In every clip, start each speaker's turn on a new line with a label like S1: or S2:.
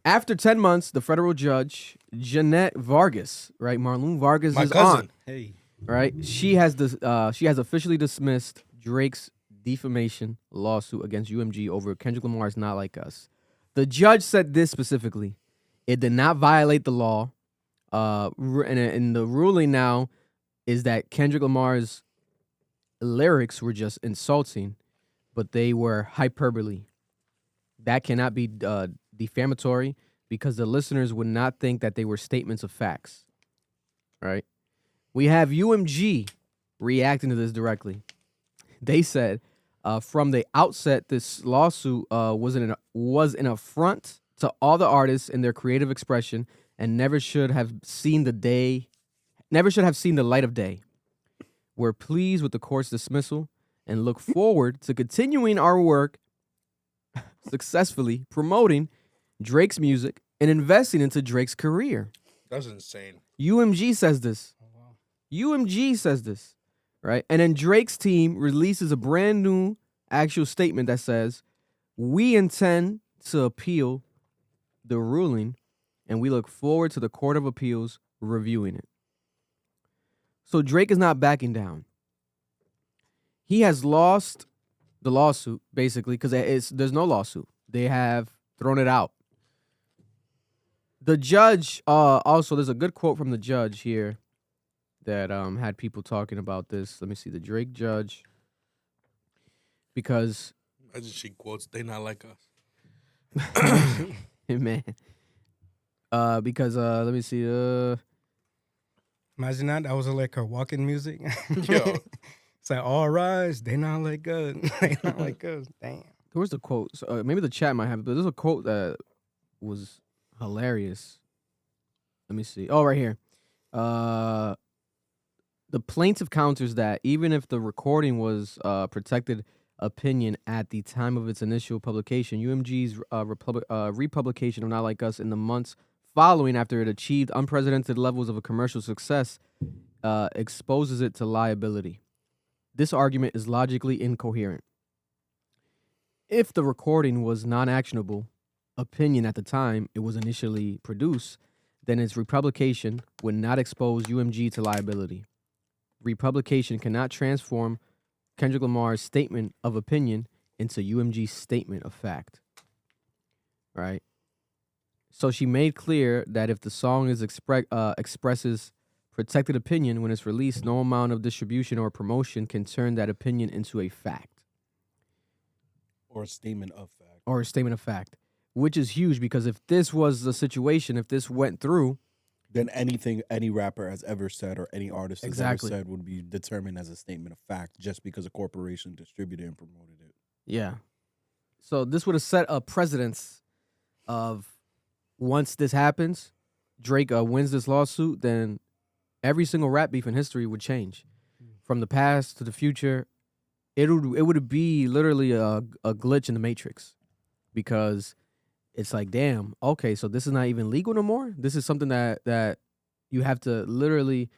S1: After 10 months, the federal judge, Jeanette Vargas, right? Marlon Vargas'
S2: My
S1: is
S2: cousin.
S1: on.
S3: Hey.
S1: Right? She has officially dismissed Drake's defamation lawsuit against UMG over Kendrick Lamar's Not Like Us. The judge said this specifically. It did not violate the law. And the ruling now is that Kendrick Lamar's lyrics were just insulting, but they were hyperbole. That cannot be defamatory because the listeners would not think that they were statements of facts. Right? We have UMG reacting to this directly. They said from the outset, this lawsuit was an affront to all the artists in their creative expression and never should have seen the light of day. We're pleased with the court's dismissal and look forward to continuing our work successfully promoting Drake's music and investing into Drake's career.
S2: That's insane.
S1: UMG says this. UMG says this, right? And then Drake's team releases a brand new actual statement that says, we intend to appeal the ruling and we look forward to the Court of Appeals reviewing it. So Drake is not backing down. He has lost the lawsuit, basically, because there's no lawsuit. They have thrown it out. The judge, also, there's a good quote from the judge here that had people talking about this. Let me see, the Drake judge. Because...
S2: Imagine she quotes, they not like us.
S1: Man. Because, let me see,
S3: Imagine that was like her walking music.
S2: Yo.
S3: It's like, all rise, they not like us. They not like us. Damn.
S1: Where's the quote? So, maybe the chat might have it, but there's a quote that was hilarious. Let me see. Oh, right here. The plaintiff counters that even if the recording was protected opinion at the time of its initial publication, UMG's republication of Not Like Us in the months following after it achieved unprecedented levels of a commercial success exposes it to liability. This argument is logically incoherent. If the recording was non-actionable opinion at the time it was initially produced, then its republication would not expose UMG to liability. Republication cannot transform Kendrick Lamar's statement of opinion into UMG's statement of fact. Right? So she made clear that if the song expresses protected opinion when it's released, no amount of distribution or promotion can turn that opinion into a fact.
S4: Or a statement of fact.
S1: Or a statement of fact. Which is huge because if this was the situation, if this went through,
S4: then anything any rapper has ever said or any artist has
S1: Exactly.
S4: ever said would be determined as a statement of fact just because a corporation distributed and promoted it.
S1: yeah. So this would have set a precedence of once this happens, Drake wins this lawsuit, then every single rap beef in history would change. From the past to the future, it would be literally a glitch in the Matrix because it's like, damn, okay, so this is not even legal no more? This is something that you have to literally,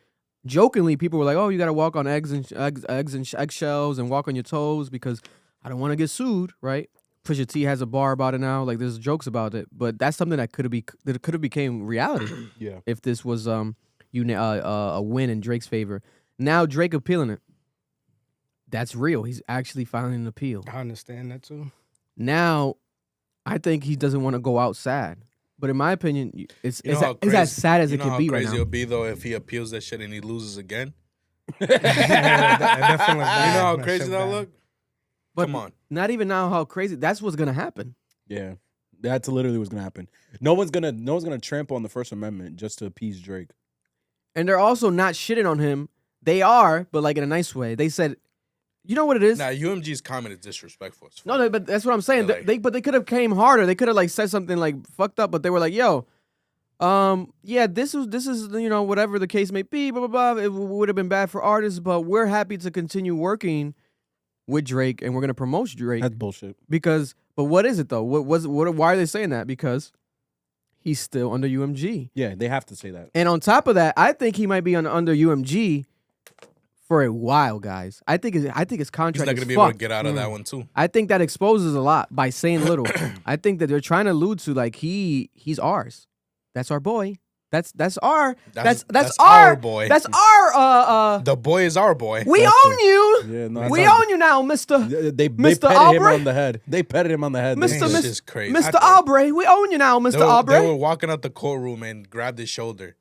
S1: jokingly, people were like, oh, you got to walk on eggs and eggshells and walk on your toes because I don't want to get sued, right? Pusha T has a bar about it now. Like, there's jokes about it. But that's something that could have became reality
S4: Yeah.
S1: if this was a win in Drake's favor. Now Drake appealing it. That's real. He's actually filing an appeal.
S3: I understand that too.
S1: Now, I think he doesn't want to go out sad. But in my opinion, it's as sad as it could be right now.
S2: You know how crazy it'll be, though, if he appeals that shit and he loses again?
S3: Definitely.
S2: You know how crazy that'll look?
S1: But
S2: Come on.
S1: not even now how crazy. That's what's going to happen.
S4: Yeah. That's literally what's gonna happen. No one's gonna trample on the First Amendment just to appease Drake.
S1: And they're also not shitting on him. They are, but like in a nice way. They said, you know what it is?
S2: Nah, UMG's comment is disrespectful.
S1: No, but that's what I'm saying.
S2: Like,
S1: they could have came harder. They could have like said something like fucked up, but they were like, yo, yeah, this is whatever the case may be, blah blah blah. It would have been bad for artists, but we're happy to continue working with Drake and we're gonna promote Drake.
S4: That's bullshit.
S1: But what is it though? Why are they saying that? Because he's still under UMG.
S4: Yeah, they have to say that.
S1: And on top of that, I think he might be under UMG for a while, guys. I think his
S2: He's
S1: contract
S2: not
S1: is
S2: gonna be able to
S1: fucked.
S2: get out of that one too.
S1: I think that exposes a lot by saying little. I think that they're trying to allude to like he's ours. That's our boy. That's our
S2: That's
S1: our
S2: our boy.
S1: That's our
S2: The boy is our boy.
S1: we
S4: That's
S1: own you.
S4: Yeah, no,
S1: We
S4: that's-
S1: own you now, Mister
S4: They
S1: Mr.
S4: petted him
S1: Albright?
S4: on the head. They petted him on the head.
S1: Mr.
S2: This
S1: Miss-
S2: is crazy.
S1: Mr. Albright. We own you now, Mr.
S2: They were
S1: Albright.
S2: walking out the courtroom and grabbed his shoulder.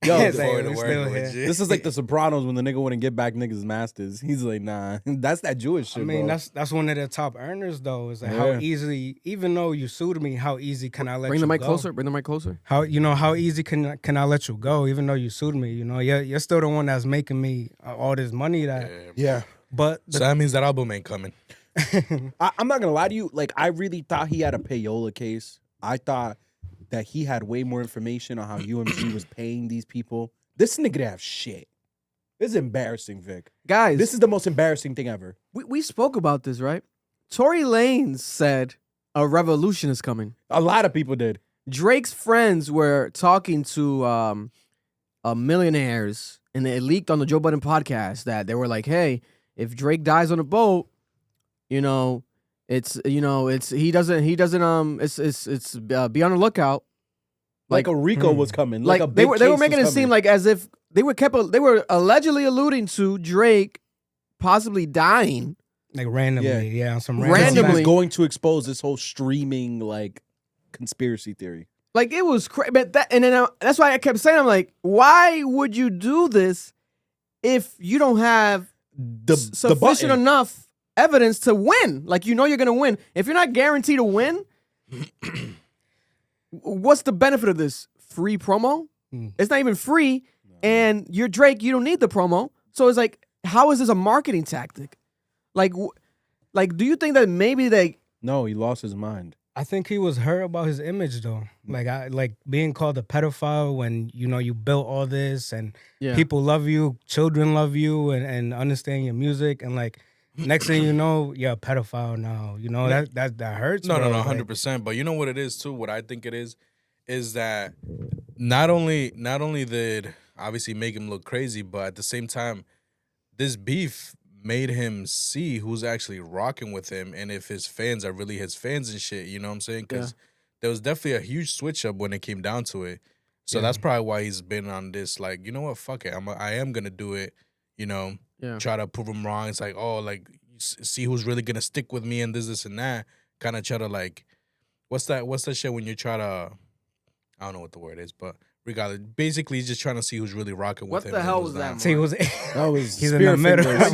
S4: Yo,
S3: It's
S2: before
S3: like,
S2: the
S3: we
S2: word
S3: still
S2: was-
S3: here.
S4: this is like the Sopranos when the nigga wouldn't give back niggas' masters. He's like, nah, that's that Jewish shit.
S3: I mean,
S4: bro.
S3: that's one of the top earners though. Is like how
S4: Yeah.
S3: easily, even though you sued me, how easy can I let
S1: Bring
S3: you
S1: the mic
S3: go?
S1: closer. Bring the mic closer.
S3: How how easy can I let you go? Even though you sued me, you're still the one that's making me all this money. That,
S4: yeah.
S3: but
S2: So that means that album ain't coming.
S4: I'm not gonna lie to you. Like, I really thought he had a payola case. I thought that he had way more information on how UMG was paying these people. This nigga didn't have shit. This is embarrassing, Vic.
S1: Guys,
S4: This is the most embarrassing thing ever.
S1: we spoke about this, right? Tory Lanez said a revolution is coming.
S4: A lot of people did.
S1: Drake's friends were talking to millionaires, and it leaked on the Joe Budden podcast that they were like, "Hey, if Drake dies on a boat, it's be on the lookout."
S4: Like a Rico was coming. Like, a
S1: they
S4: big
S1: were
S4: case
S1: making it
S4: was
S1: seem
S4: coming.
S1: like as if they were allegedly alluding to Drake possibly dying.
S3: like randomly, yeah, on some
S4: Because
S3: random
S4: he was
S1: randomly.
S4: going to expose this whole streaming like conspiracy theory.
S1: Like it was crazy, but that's why I kept saying, I'm like, why would you do this if you don't have
S4: The
S1: sufficient
S4: button.
S1: enough evidence to win? Like you're gonna win. If you're not guaranteed to win, what's the benefit of this? Free promo? It's not even free, and you're Drake. You don't need the promo. So it's like, how is this a marketing tactic? Like, do you think that maybe
S4: No, he lost his mind.
S3: I think he was hurt about his image though. Like being called a pedophile when you built all this and people love you, children love you, and understand your music, and like next thing you know, you're a pedophile now. That hurts.
S2: No,
S3: bro.
S2: 100%. But you know what it is too. What I think it is that not only did obviously make him look crazy, but at the same time, this beef made him see who's actually rocking with him and if his fans are really his fans and shit. You know what I'm saying? Because there was definitely a huge switch up when it came down to it. So that's probably why he's been on this. Like, you know what? Fuck it. I am gonna do it. Try to prove him wrong. It's like, oh, like see who's really gonna stick with me and this and that. Kind of try to like, what's that shit when you try to, I don't know what the word is, but regardless, basically he's just trying to see who's really rocking with
S1: What
S2: him.
S1: the
S2: and
S1: hell
S2: who's
S1: was that,
S2: not.
S3: See, it was
S4: That was
S3: He's in the
S4: spear
S3: middle.
S4: fingers.
S1: when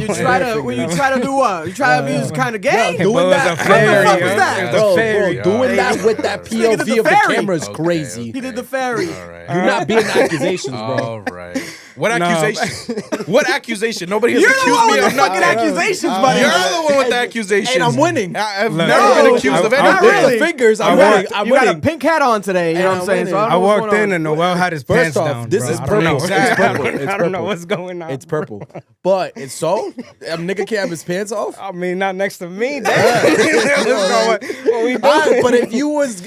S1: you try to do what? You try to be this kind of gay?
S4: Doing
S3: But it was
S4: that-
S3: a
S4: What the
S3: fairy,
S1: fuck
S3: yo.
S1: was that?
S3: It was
S4: Bro,
S3: a fairy.
S2: bro,
S4: doing
S2: Yeah.
S4: that with that
S1: This nigga did
S4: POV
S1: the
S4: of the
S1: fairy.
S4: camera is
S2: Okay,
S4: crazy.
S1: He did the fairy.
S2: All right.
S4: You're not being accusations, bro.
S2: All right. What
S3: No.
S2: accusation? What accusation? Nobody has
S1: You're the
S2: accused
S1: one
S2: me
S1: with
S2: of
S1: the fucking
S2: nothing.
S1: accusations, buddy.
S2: You're the one with the accusations.
S4: And I'm winning.
S2: I've
S3: Look,
S2: never been accused of
S3: I-
S2: anything.
S1: Not really.
S4: The fingers, I'm
S3: I
S4: winning.
S3: walked-
S4: I'm
S1: You got a
S4: winning.
S1: pink hat on today. You know what I'm
S4: I'm
S1: saying? So I
S4: winning.
S1: don't
S3: I
S1: know what's
S3: walked
S1: going
S3: in
S1: on.
S3: and Noel had his
S4: First
S3: pants
S4: off,
S3: down.
S4: this
S3: bro.
S4: is
S3: I don't know.
S4: purple. It's purple. It's
S3: I don't know
S4: purple.
S3: what's going on.
S4: It's purple. But it's so? A nigga can't have his pants off?
S3: I mean, not next to me. Damn. What we doing?
S4: But if you was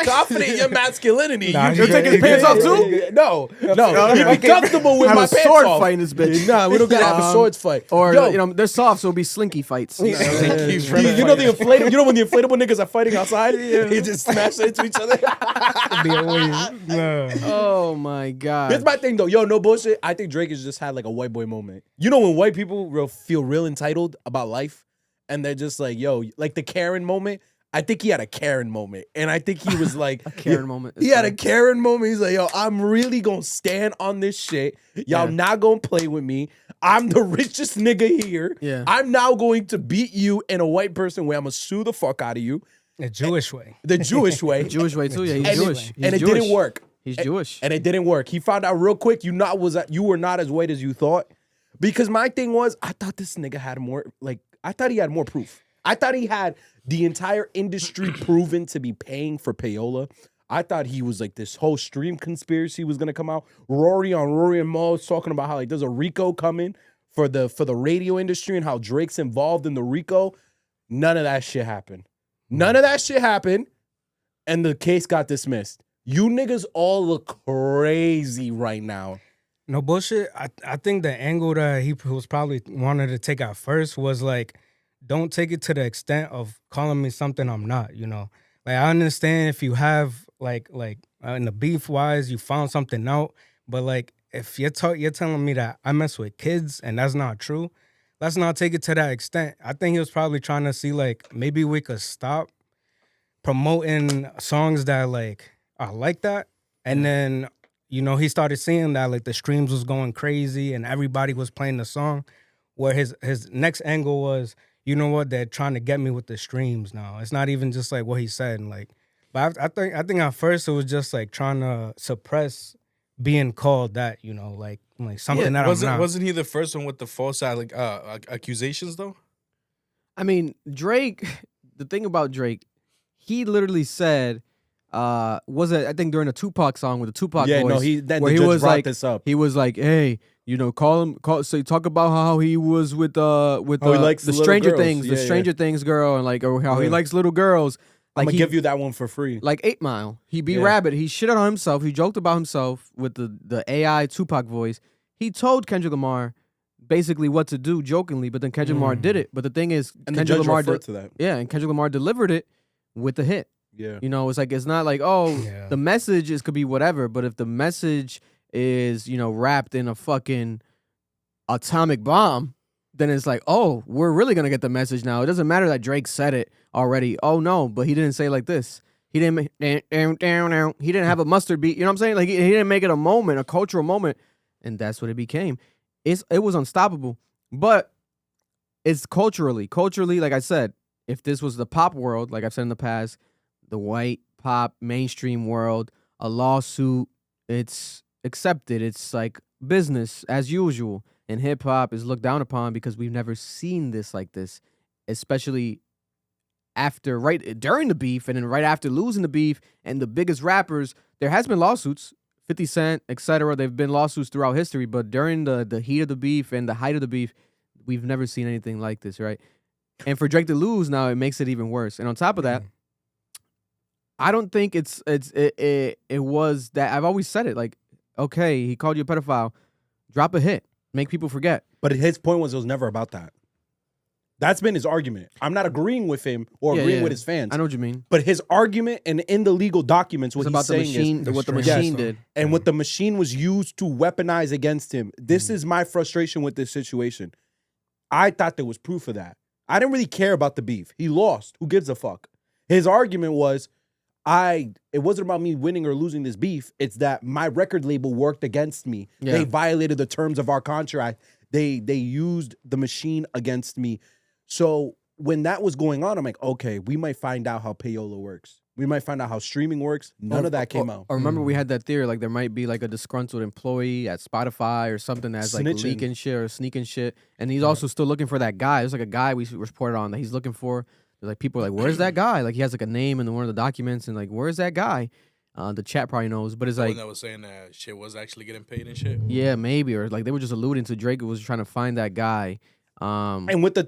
S4: confident in your masculinity,
S3: Nah,
S4: you
S3: you take his
S1: pants off too?
S4: No.
S3: No,
S4: He'd be comfortable with
S1: Have
S4: my
S1: a
S4: pants
S1: sword
S4: off.
S1: fight in this bitch.
S4: Nah, we don't gotta have a swords fight.
S1: Or
S4: Yo,
S1: they're soft, so it'll be slinky fights.
S4: you know the inflatable. You know when the inflatable niggas are fighting outside, you just smash it into each other.
S3: Be always- no.
S1: Oh my god.
S4: Here's my thing though, yo, no bullshit. I think Drake has just had like a white boy moment. You know when white people feel real entitled about life, and they're just like, yo, like the Karen moment. I think he had a Karen moment, and I think he was like,
S1: Karen moment.
S4: He had a Karen moment. He's like, yo, I'm really gonna stand on this shit. Y'all not gonna play with me. I'm the richest nigga here.
S1: Yeah.
S4: I'm now going to beat you in a white person way. I'm gonna sue the fuck out of you.
S3: The Jewish way.
S4: The Jewish way.
S1: Jewish way too. Yeah, he's
S4: and
S1: Jewish.
S4: It, and it didn't work.
S1: He's Jewish.
S4: And it didn't work. He found out real quick you were not as white as you thought. Because my thing was, I thought this nigga had more, like, I thought he had more proof. I thought he had the entire industry proven to be paying for payola. I thought he was like this whole stream conspiracy was gonna come out. Rory and Mo was talking about how like there's a RICO coming for the radio industry and how Drake's involved in the RICO. None of that shit happened. None of that shit happened, and the case got dismissed. You niggas all look crazy right now.
S3: No bullshit. I think the angle that he was probably wanted to take out first was like, don't take it to the extent of calling me something I'm not. You know, like I understand if you have like in the beef wise, you found something out, but like if you're telling me that I mess with kids and that's not true, let's not take it to that extent. I think he was probably trying to see like maybe we could stop promoting songs that like are like that, and then he started seeing that like the streams was going crazy and everybody was playing the song. Where his next angle was, you know what, they're trying to get me with the streams now. It's not even just like what he said, and like, but I think at first it was just like trying to suppress being called that, like something that I'm not.
S2: Wasn't he the first one with the false accusations though?
S1: I mean, Drake. The thing about Drake, he literally said, was it? I think during a Tupac song with the Tupac voice,
S4: where he was like, this up.
S1: He was like, hey, call. So talk about how he was with
S4: he likes
S1: the Stranger
S4: girls.
S1: Things, the Stranger Things girl, and like how he likes little girls.
S4: Like, I'm gonna give you that one for free.
S1: Like 8 Mile. He be Rabbit. He shit on himself. He joked about himself with the AI Tupac voice. He told Kendrick Lamar basically what to do jokingly, but then Kendrick Lamar did it. But the thing is,
S4: and
S1: Kendrick Lamar
S4: referred to that.
S1: Yeah, and Kendrick Lamar delivered it with the hit.
S4: Yeah.
S1: It's like, it's not like, the message could be whatever, but if the message is, wrapped in a fucking atomic bomb, then it's like, oh, we're really gonna get the message now. It doesn't matter that Drake said it already. Oh no, but he didn't say it like this. He didn't he didn't have a mustard beat. You know what I'm saying? Like he didn't make it a moment, a cultural moment, and that's what it became. It was unstoppable, but it's culturally, like I said, if this was the pop world, like I've said in the past, the white pop mainstream world, a lawsuit, it's accepted. It's like business as usual. And hip hop is looked down upon because we've never seen this like this, especially during the beef and then right after losing the beef. And the biggest rappers, there has been lawsuits, 50 Cent, etc. They've been lawsuits throughout history, but during the heat of the beef and the height of the beef, we've never seen anything like this, right? And for Drake to lose now, it makes it even worse. And on top of that, I don't think it was that. I've always said it, like, okay, he called you a pedophile, drop a hit, make people forget.
S4: But his point was it was never about that. That's been his argument. I'm not agreeing with him or agreeing with his fans.
S1: I know what you mean.
S4: But his argument and in the legal documents, what he's saying
S1: is what the machine did.
S4: And what the machine was used to weaponize against him. This is my frustration with this situation. I thought there was proof of that. I didn't really care about the beef. He lost. Who gives a fuck? His argument was, it wasn't about me winning or losing this beef. It's that my record label worked against me. Yeah. They violated the terms of our contract. They used the machine against me. So when that was going on, I'm like, okay, we might find out how payola works. We might find out how streaming works. None of that came out.
S1: Or remember we had that theory, like there might be like a disgruntled employee at Spotify or something that's like leaking shit or sneaking shit. And he's also still looking for that guy. There's like a guy we reported on that he's looking for. Like people are like, where's that guy? Like he has like a name in one of the documents and like, where's that guy? The chat probably knows, but it's like
S2: that was saying that shit was actually getting paid and shit.
S1: Yeah, maybe, or like they were just alluding to Drake was trying to find that guy.
S4: And with the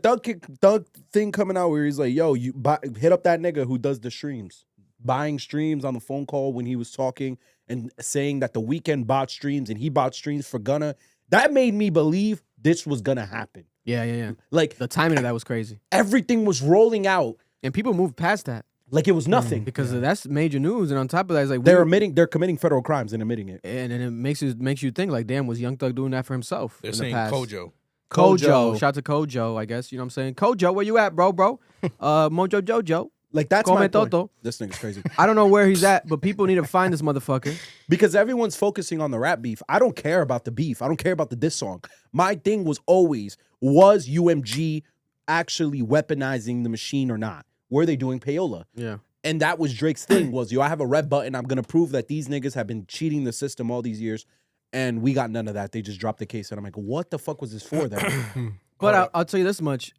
S4: thug thing coming out where he's like, yo, hit up that nigga who does the streams, buying streams on the phone call when he was talking and saying that the Weeknd bought streams and he bought streams for Gunna. That made me believe this was gonna happen.
S1: Yeah.
S4: Like
S1: the timing of that was crazy.
S4: Everything was rolling out,
S1: and people moved past that
S4: like it was nothing
S1: because that's major news. And on top of that, it's like
S4: they're committing federal crimes and admitting it,
S1: and it makes you think like, damn, was Young Thug doing that for himself?
S2: They're saying Kojo.
S1: Shout out to Kojo, I guess. You know what I'm saying? Kojo, where you at, bro? Mojo Jojo.
S4: Like that's my point.
S1: Toto.
S4: This nigga's crazy.
S1: I don't know where he's at, but people need to find this motherfucker.
S4: Because everyone's focusing on the rap beef. I don't care about the beef. I don't care about the diss song. My thing was UMG actually weaponizing the machine or not? Were they doing payola?
S1: Yeah.
S4: And that was Drake's thing was, I have a red button. I'm going to prove that these niggas have been cheating the system all these years. And we got none of that. They just dropped the case. And I'm like, what the fuck was this for then?
S1: But I'll tell you this much.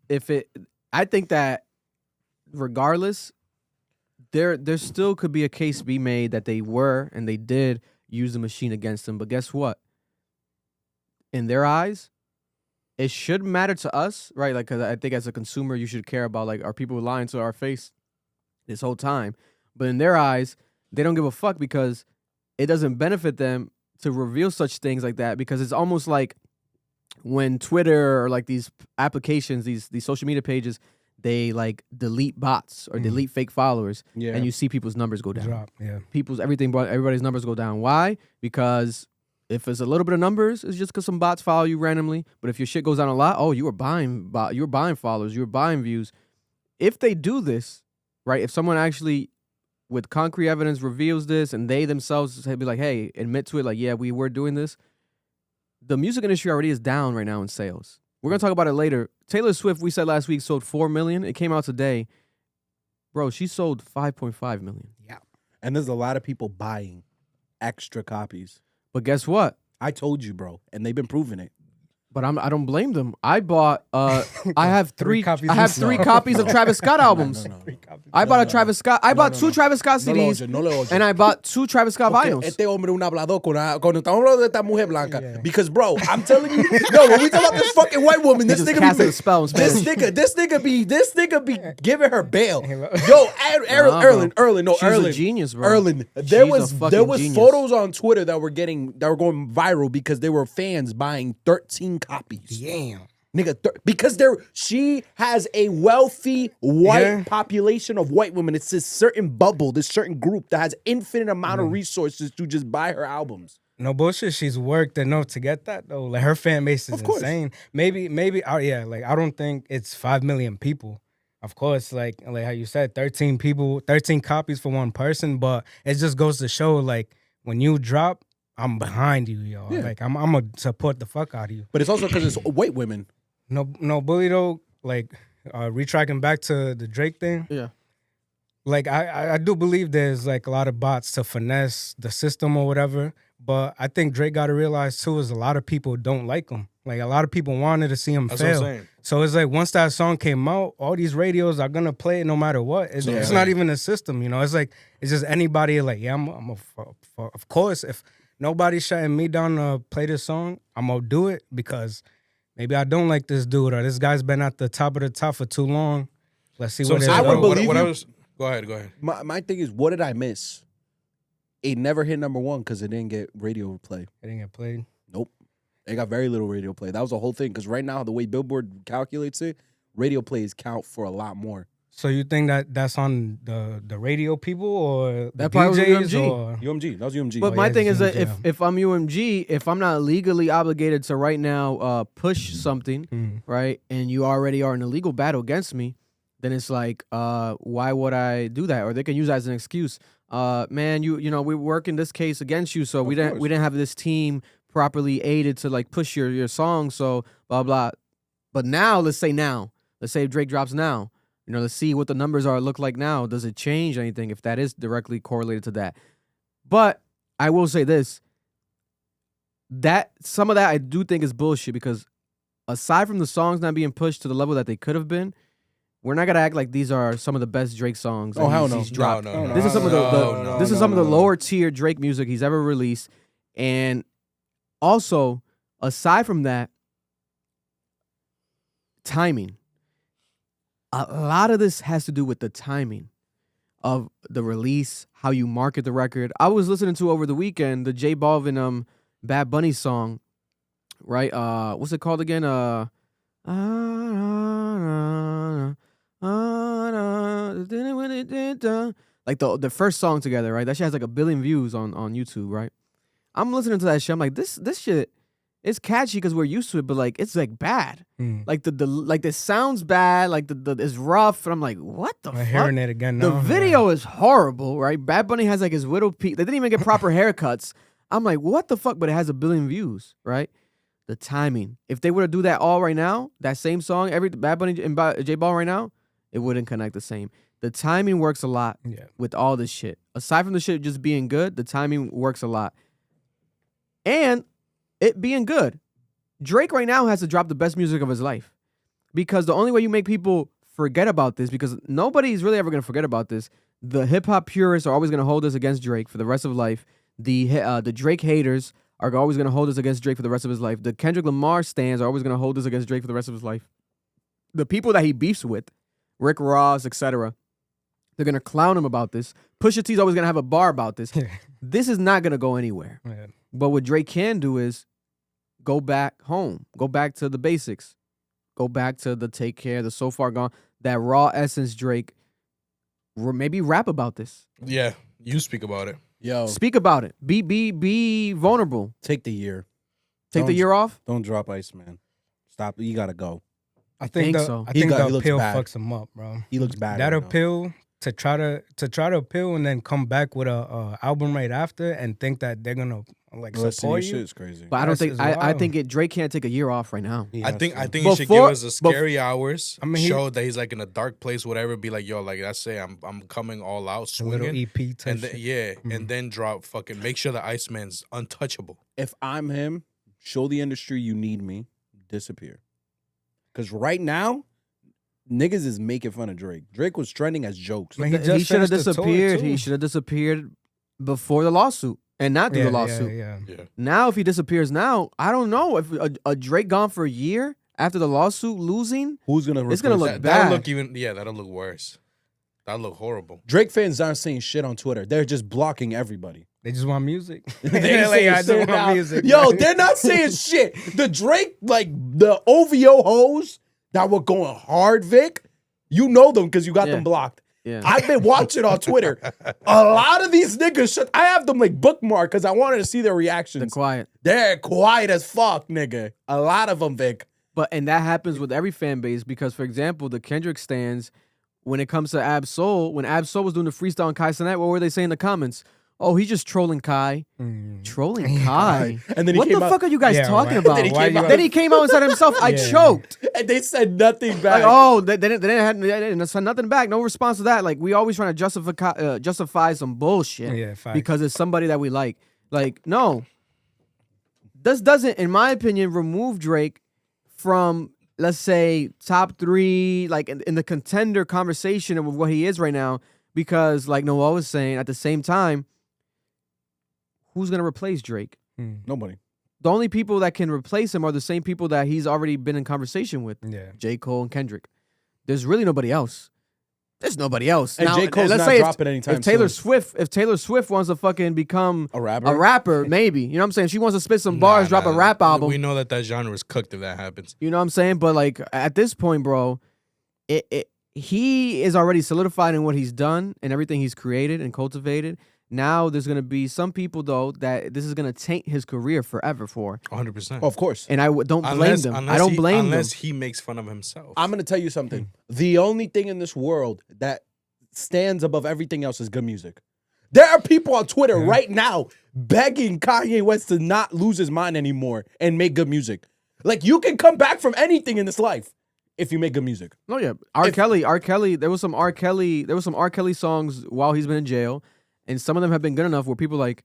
S1: I think that regardless, there still could be a case to be made that they were and they did use the machine against them. But guess what? In their eyes, it should matter to us, right? Like, because I think as a consumer, you should care about, like, are people lying to our face this whole time? But in their eyes, they don't give a fuck because it doesn't benefit them to reveal such things like that because it's almost like when Twitter or like these applications, these social media pages, they like delete bots or delete fake followers, and you see people's numbers go down.
S3: Drop, yeah.
S1: Everybody's numbers go down. Why? Because if it's a little bit of numbers, it's just because some bots follow you randomly. But if your shit goes down a lot, oh, you were buying followers, you were buying views. If they do this, right? If someone actually, with concrete evidence, reveals this, and they themselves be like, hey, admit to it, like, yeah, we were doing this. The music industry already is down right now in sales. We're gonna talk about it later. Taylor Swift, we said last week, sold 4 million. It came out today. Bro, she sold 5.5 million.
S3: Yeah.
S4: And there's a lot of people buying extra copies.
S1: But guess what?
S4: I told you, bro, and they've been proving it.
S1: But I don't blame them. I bought I have three
S3: copies
S1: I have
S3: of-
S1: 3 copies of Travis Scott albums.
S4: No.
S1: I bought a Travis Scott. I bought 2 Travis Scott CDs.
S4: No le oye.
S1: And I bought 2 Travis Scott
S4: Porque
S1: vinyls.
S4: este hombre un hablador cuando estamos hablando de esta mujer blanca.
S3: Yeah.
S4: Because, bro, I'm telling you, no, when we talk about this fucking white woman, this
S1: just
S4: nigga
S1: casted
S4: be
S1: a spell in
S4: this
S1: Spanish.
S4: nigga be giving her bail. Yo, Erlin,
S1: She's a
S4: Erlin,
S1: genius, bro.
S4: Erlin.
S1: She's
S4: There
S1: a
S4: was
S1: fucking genius.
S4: photos on Twitter that were going viral because they were fans buying 13 copies.
S3: Damn.
S4: Nigga, because she has a wealthy white
S3: Yeah.
S4: population of white women. It's this certain bubble, this certain group that has infinite amount of resources to just buy her albums.
S3: No bullshit. She's worked enough to get that though. Like her fan base is
S4: Of course.
S3: insane. Maybe. Yeah. Like I don't think it's 5 million people. Of course, like how you said, 13 people, 13 copies for one person. But it just goes to show, like when you drop, I'm behind you, yo.
S4: Yeah.
S3: Like I'm gonna support the fuck out of you.
S4: But it's also because it's white women.
S3: No bully though. Like retracking back to the Drake thing.
S1: Yeah.
S3: Like I do believe there's like a lot of bots to finesse the system or whatever. But I think Drake got to realize too is a lot of people don't like him. Like a lot of people wanted to see him
S2: That's what I'm
S3: fail.
S2: saying.
S3: So it's like once that song came out, all these radios are gonna play it no matter what. It's not even a system, you know. It's like it's just anybody like of course if nobody's shutting me down to play this song, I'm gonna do it because maybe I don't like this dude or this guy's been at the top of the top for too long. Let's see what it
S4: I would
S3: is.
S4: believe
S2: what I
S4: you.
S2: was. Go ahead.
S4: My thing is, what did I miss? It never hit number 1 because it didn't get radio play.
S3: It didn't get played.
S4: Nope. It got very little radio play. That was the whole thing. Because right now, the way Billboard calculates it, radio plays count for a lot more.
S3: So you think that's on the radio people or the
S1: That probably was
S3: DJs
S1: UMG.
S3: or
S4: UMG. That was UMG.
S1: But
S3: Oh,
S1: my
S3: yeah,
S1: thing is that
S3: yeah.
S1: if I'm UMG, if I'm not legally obligated to right now push something, right, and you already are in a legal battle against me, then it's like, why would I do that? Or they can use that as an excuse. Man, you know, we work in this case against you, so we didn't have this team properly aided to like push your song, so blah blah. But let's say if Drake drops now. You know, let's see what the numbers look like now. Does it change anything if that is directly correlated to that? But I will say this, that some of that I do think is bullshit because aside from the songs not being pushed to the level that they could have been, we're not gonna act like these are some of the best Drake songs.
S4: Oh, hell
S1: he's
S4: no.
S1: dropped.
S2: No.
S1: This is some of the
S4: no.
S1: lower tier Drake music he's ever released, and also aside from that, timing. A lot of this has to do with the timing of the release, how you market the record. I was listening to over the weekend the J Balvin Bad Bunny song, right? What's it called again? Like the first song together, right? That shit has like 1 billion views on YouTube, right? I'm listening to that shit. I'm like, this shit. It's catchy because we're used to it, but like it's like bad. Like the sounds bad, like the it's rough, and I'm like, what the
S3: I'm
S1: fuck?
S3: hearing it again now.
S1: The video is horrible, right? Bad Bunny has like his widow peak. They didn't even get proper haircuts. I'm like, what the fuck? But it has 1 billion views, right? The timing. If they were to do that all right now, that same song, every Bad Bunny and J Ball right now, it wouldn't connect the same. The timing works a lot with all this shit. Aside from the shit just being good, the timing works a lot. And it being good. Drake right now has to drop the best music of his life. Because the only way you make people forget about this, because nobody's really ever going to forget about this, the hip-hop purists are always going to hold this against Drake for the rest of life. The Drake haters are always going to hold this against Drake for the rest of his life. The Kendrick Lamar stans are always going to hold this against Drake for the rest of his life. The people that he beefs with, Rick Ross, etc., they're going to clown him about this. Pusha T's always going to have a bar about this. This is not going to go anywhere. But what Drake can do is go back home, go back to the basics, go back to the Take Care, the So Far Gone, that raw essence Drake. Maybe rap about this.
S2: Yeah, you speak about it.
S4: Yo,
S1: Speak about it. Be vulnerable.
S4: take the year.
S1: Take the
S4: Don't-
S1: year off.
S4: Don't drop Iceman. Stop. You gotta go.
S3: I think
S1: so.
S3: I think
S4: he
S3: the
S4: looks
S3: appeal
S4: bad.
S3: fucks him up, bro.
S4: He looks bad.
S3: That
S4: right now.
S3: appeal to try to appeal and then come back with a album right after and think that they're gonna like
S4: Listen,
S3: support
S4: your
S3: you.
S4: shit's crazy.
S1: But I don't
S3: That's
S1: think
S3: as
S1: I
S3: wild.
S1: think Drake can't take a year off right now.
S4: He
S2: I
S4: has
S2: think
S4: to.
S2: he should give
S1: Before-
S2: us a scary hours.
S3: I mean, he-
S2: show that he's like in a dark place, whatever. Be like, yo, like that's it. I'm coming all out,
S3: a little
S2: swinging,
S3: EP type
S2: and then,
S3: shit.
S2: yeah,
S3: Mhm.
S2: and then drop fucking. Make sure the Iceman's untouchable.
S4: If I'm him, show the industry you need me. Disappear. Because right now, niggas is making fun of Drake. Drake was trending as jokes.
S3: Man,
S1: He
S3: just
S1: should have
S3: finished the tour,
S1: disappeared.
S3: too.
S1: He should have disappeared before the lawsuit and not through the lawsuit.
S3: Yeah.
S2: Yeah,
S1: Now, if he disappears now, I don't know if a Drake gone for a year after the lawsuit losing.
S4: Who's gonna?
S1: It's gonna
S4: replace
S1: look
S4: that?
S1: bad.
S2: that'll look even. Yeah, that'll look worse. That'll look horrible.
S4: Drake fans aren't saying shit on Twitter. They're just blocking everybody.
S3: They just want music.
S4: They
S3: like,
S4: saying
S3: I just
S4: shit
S3: want
S4: now.
S3: music.
S4: Yo, they're not saying shit. The Drake, like the OVO hoes that were going hard, Vic. You know them because you got
S1: Yeah.
S4: them blocked.
S1: Yeah.
S4: I've been watching on Twitter. A lot of these niggas, I have them like bookmarked because I wanted to see their
S1: The
S4: reactions.
S1: quiet.
S4: They're quiet as fuck, nigga. A lot of them, Vic.
S1: And that happens with every fan base because, for example, the Kendrick stands, when it comes to Ab Soul, when Ab Soul was doing the freestyle on Kai Cenat, what were they saying in the comments? Oh, he's just trolling Kai. Trolling Kai?
S4: And then he
S1: What
S4: came
S1: the
S4: out,
S1: fuck are you guys
S3: Yeah,
S1: talking
S3: why-
S1: about?
S4: Then he came out-
S1: Then he came out and said himself, I
S3: Yeah.
S1: choked.
S4: and they said nothing back.
S1: Like, oh, they didn't say nothing back. No response to that. Like, we always trying to justify some bullshit
S3: Yeah, facts.
S1: because it's somebody that we like. Like, no. This doesn't, in my opinion, remove Drake from, let's say, top 3, like in the contender conversation of what he is right now. Because, like Noah was saying, at the same time, who's gonna replace Drake?
S4: Nobody.
S1: The only people that can replace him are the same people that he's already been in conversation with.
S3: Yeah.
S1: J. Cole and Kendrick. There's really nobody else. There's nobody else.
S4: And
S1: Now,
S4: J. Cole's
S1: let's
S4: not
S1: say
S4: dropping anytime
S1: if Taylor
S4: soon.
S1: Swift wants to fucking become
S4: A rapper?
S1: a rapper, maybe. You know what I'm saying? She wants to spit some bars, drop a rap album.
S2: We know that genre is cooked if that happens.
S1: You know what I'm saying? But like at this point, bro, he is already solidified in what he's done and everything he's created and cultivated. Now there's gonna be some people though that this is gonna taint his career forever for,
S2: 100%.
S4: Of course.
S1: and I don't blame them. I don't blame them.
S2: unless he makes fun of himself.
S4: I'm going to tell you something. The only thing in this world that stands above everything else is good music. There are people on Twitter right now begging Kanye West to not lose his mind anymore and make good music. Like, you can come back from anything in this life if you make good music.
S1: No, yeah. R. Kelly, there was some R. Kelly songs while he's been in jail, and some of them have been good enough where people like,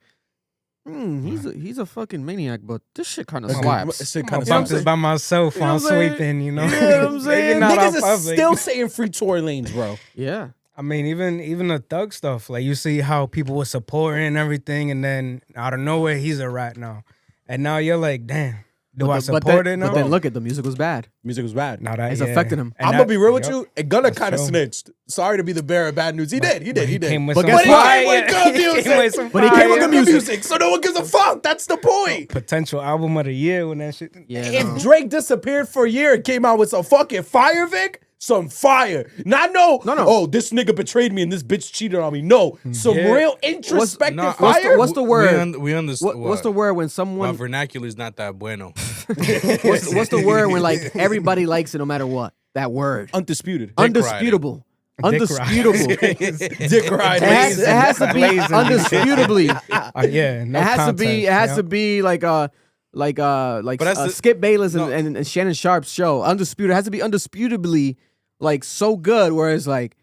S1: he's a fucking maniac, but this shit kind of slaps.
S4: It
S3: I'm
S4: kind of
S3: bump this by myself
S1: You know
S3: on
S1: what I'm saying?
S3: sweeping, you know.
S1: You know what I'm saying?
S3: Maybe not
S4: Niggas
S3: out
S4: is
S3: public.
S4: still saying free Tory lanes, bro.
S1: Yeah.
S3: I mean, even the thug stuff, like you see how people were supporting and everything, and then out of nowhere he's a rat now, and now you're like, damn, do I support it now?
S1: But then look at the music was bad.
S4: Music was bad.
S3: Now that
S1: It's
S3: yeah.
S1: affecting him.
S3: And
S4: I'm
S3: that-
S4: gonna be real with
S3: yep.
S4: you. And Gunna
S3: That's
S4: kind of
S3: true.
S4: snitched. Sorry to be the bearer of bad news. He did.
S3: He came with
S1: But
S3: some
S1: guess
S4: But
S1: what?
S4: he came with good music.
S1: But he came with
S4: good
S1: good
S4: music. So no one gives a fuck. That's the point.
S3: potential album of the year when that shit.
S1: Yeah.
S4: If
S1: no.
S4: Drake disappeared for a year and came out with some fucking fire, Vic, some fire. Not no.
S1: No.
S4: Oh, this nigga betrayed me and this bitch cheated on me. No, some
S3: Yeah.
S4: real introspective
S2: No,
S4: fire.
S1: what's the word?
S2: We understand.
S1: What's the word when
S2: My
S1: someone?
S2: vernacular is not that bueno.
S1: What's the word when like everybody likes it no matter what? That word.
S4: Undisputed.
S1: Undisputable. Undisputable.
S4: Dick ride.
S1: It has to be
S3: Blazing.
S1: undisputably.
S3: Yeah, no
S1: It has to be.
S3: context,
S1: It has
S3: yeah.
S1: to be like
S2: But that's the-
S1: Skip Bayless
S2: no.
S1: and Shannon Sharp's show. Undisputed. It has to be undisputably like so good. Where it's like,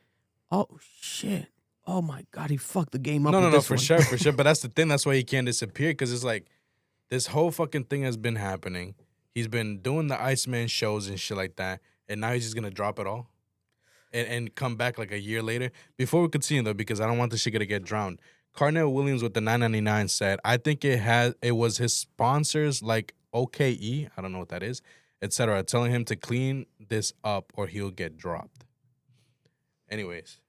S1: oh shit, oh my god, he fucked the game up.
S2: No,
S1: with
S2: no,
S1: this
S2: for
S1: one.
S2: sure. But that's the thing. That's why he can't disappear because it's like this whole fucking thing has been happening. He's been doing the Iceman shows and shit like that, and now he's just gonna drop it all, and come back like a year later. Before we continue though, because I don't want this shit to get drowned. Carnell Williams with the 999 said, I think it was his sponsors like OKE, I don't know what that is, etc., telling him to clean this up or he'll get dropped. Anyways,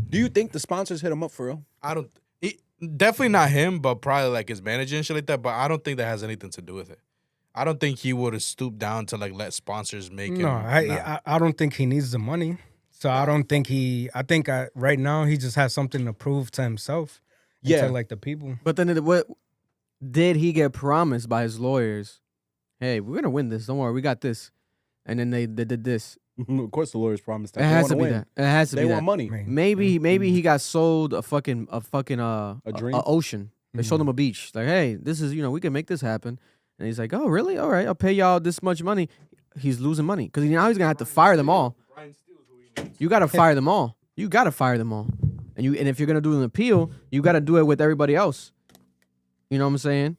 S4: Do you think the sponsors hit him up for real?
S2: I don't. Definitely not him, but probably like his manager and shit like that. But I don't think that has anything to do with it. I don't think he would have stooped down to like let sponsors make him.
S3: No, I don't think he needs the money. So I don't think I think right now he just has something to prove to himself. And
S4: Yeah.
S3: to like the people.
S1: But then what did he get promised by his lawyers? Hey, we're gonna win this. Don't worry, we got this. And then they did this.
S4: Of course, the lawyers promised that.
S1: It
S4: They
S1: has
S4: wanna
S1: to be
S4: win.
S1: that. It has to
S4: They
S1: be
S4: want
S1: that.
S4: money.
S3: Man.
S1: Maybe he got sold a
S4: dream?
S1: ocean. They showed him a beach. Like, hey, this is we can make this happen. And he's like, oh really? All right, I'll pay y'all this much money. He's losing money because now he's gonna have to fire them all. You gotta fire them all. You gotta fire them all. And if you're gonna do an appeal, you gotta do it with everybody else. You know what I'm saying?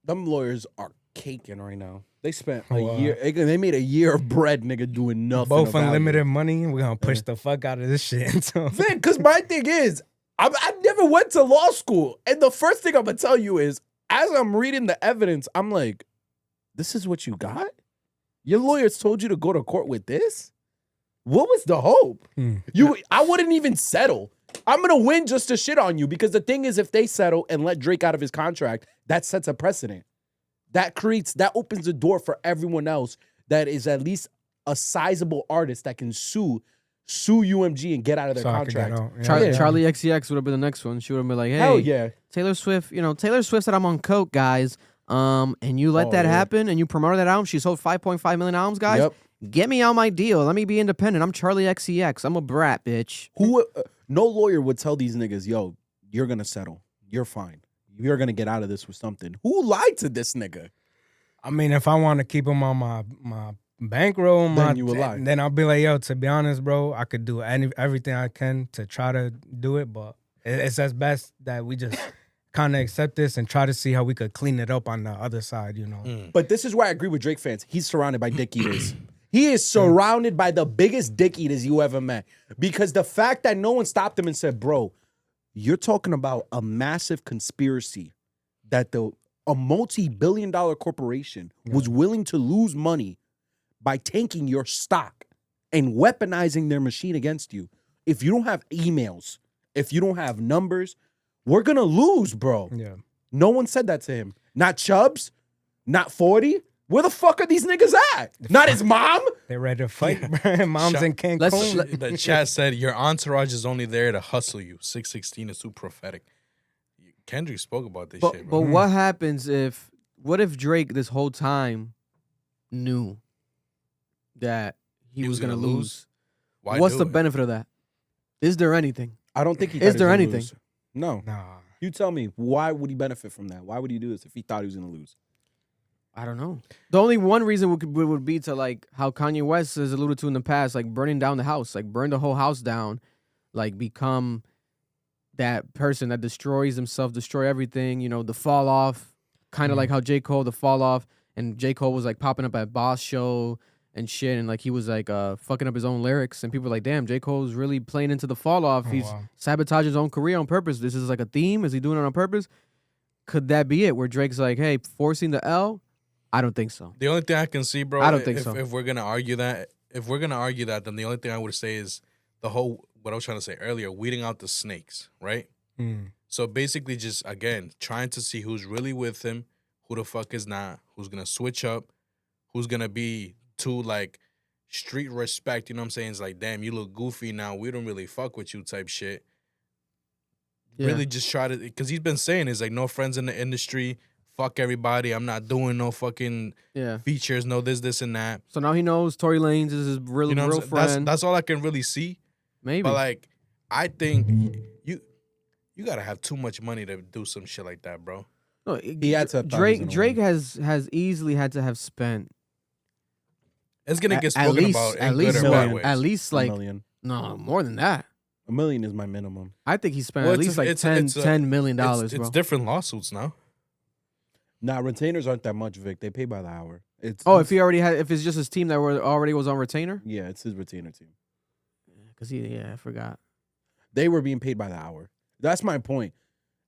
S4: Them lawyers are caking right now. They spent
S3: Oh,
S4: a
S3: wow.
S4: year. They made a year of bread, nigga, doing nothing.
S3: Both
S4: of value.
S3: unlimited money. We're gonna push the fuck out of this shit. So.
S4: Because my thing is, I never went to law school, and the first thing I'm gonna tell you is, as I'm reading the evidence, I'm like, this is what you got? Your lawyers told you to go to court with this? What was the hope? I wouldn't even settle. I'm gonna win just to shit on you, because the thing is, if they settle and let Drake out of his contract, that sets a precedent. That opens the door for everyone else that is at least a sizable artist that can sue UMG and get out of their
S3: So I could get
S4: contract.
S3: out.
S4: Yeah.
S1: Charlie XCX would have been the next one. She would have been like, hey,
S4: Hell yeah.
S1: Taylor Swift, Taylor Swift said I'm on coke, guys. And you let
S4: Oh,
S1: that
S4: yeah.
S1: happen and you promoted that album. She sold 5.5 million albums, guys.
S4: Yep.
S1: Get me out my deal. Let me be independent. I'm Charlie XCX. I'm a brat, bitch.
S4: No lawyer would tell these niggas, yo, you're gonna settle. You're fine. You're gonna get out of this with something. Who lied to this nigga?
S3: I mean, if I want to keep him on my bankroll,
S4: Then you will lie.
S3: then I'll be like, yo, to be honest, bro, I could do everything I can to try to do it, but it's as best that we just kind of accept this and try to see how we could clean it up on the other side,
S4: But this is why I agree with Drake fans. He's surrounded by dick eaters. He is surrounded by the biggest dick eaters you ever met. Because the fact that no one stopped him and said, bro, you're talking about a massive conspiracy that a multi-billion-dollar corporation was willing to lose money by tanking your stock and weaponizing their machine against you. If you don't have emails, if you don't have numbers, we're going to lose, bro.
S3: Yeah.
S4: No one said that to him. Not Chubbs, not 40. Where the fuck are these niggas at? Not his mom?
S3: They're ready to fight, bro. Mom's in Cancun.
S1: Let's-
S2: The chat said your entourage is only there to hustle you. 616 is too prophetic. Kendrick spoke about this shit,
S1: But
S2: bro.
S1: what happens what if Drake this whole time knew that he was gonna lose?
S2: Why
S1: What's
S2: do
S1: the
S2: it?
S1: benefit of that? Is there anything?
S4: I don't think he
S1: Is
S4: thought he was
S1: there
S4: gonna
S1: anything?
S4: lose. No.
S3: Nah.
S4: You tell me, why would he benefit from that? Why would he do this if he thought he was going to lose?
S1: I don't know. The only one reason would be to like how Kanye West has alluded to in the past, like burning down the house, like burn the whole house down, like become that person that destroys himself, destroy everything. The fall off, kind of like how J. Cole, the fall off, and J. Cole was like popping up at Boss Show and shit, and like he was like fucking up his own lyrics, and people were like, damn, J. Cole's really playing into the fall off.
S3: Oh,
S1: He's
S3: wow.
S1: sabotaging his own career on purpose. This is like a theme. Is he doing it on purpose? Could that be it? Where Drake's like, hey, forcing the L? I don't think so.
S2: The only thing I can see, bro,
S1: I don't think so.
S2: If we're gonna argue that, then the only thing I would say is the whole what I was trying to say earlier, weeding out the snakes, right? So basically, just again trying to see who's really with him, who the fuck is not, who's gonna switch up, who's gonna be too like street respect. You know what I'm saying? It's like, damn, you look goofy now. We don't really fuck with you, type shit.
S1: Yeah.
S2: Really, just try to, because he's been saying is like no friends in the industry. Fuck everybody. I'm not doing no fucking features, no this and that.
S1: So now he knows Tory Lanez is his real friend.
S2: That's all I can really see.
S1: Maybe.
S2: But like, I think you gotta have too much money to do some shit like that, bro.
S1: No,
S4: He had to have thought
S1: Drake.
S4: he was
S1: Drake
S4: gonna
S1: has easily had to have spent
S2: It's gonna get
S1: at
S2: spoken
S1: least
S2: about
S1: at
S2: in
S1: least
S2: good or bad
S1: what?
S2: ways.
S1: At least
S4: $1
S1: like
S4: million.
S1: no more than that.
S4: $1 million is my minimum.
S1: I think he spent
S2: Well,
S1: at
S2: it's
S1: least
S2: a-
S1: like
S2: it's a-
S1: $10 million, bro.
S2: It's different lawsuits now.
S4: Nah, retainers aren't that much, Vic. They pay by the hour. It's
S1: if it's just his team that already was on retainer.
S4: yeah, it's his retainer team.
S1: Because I forgot.
S4: They were being paid by the hour. That's my point.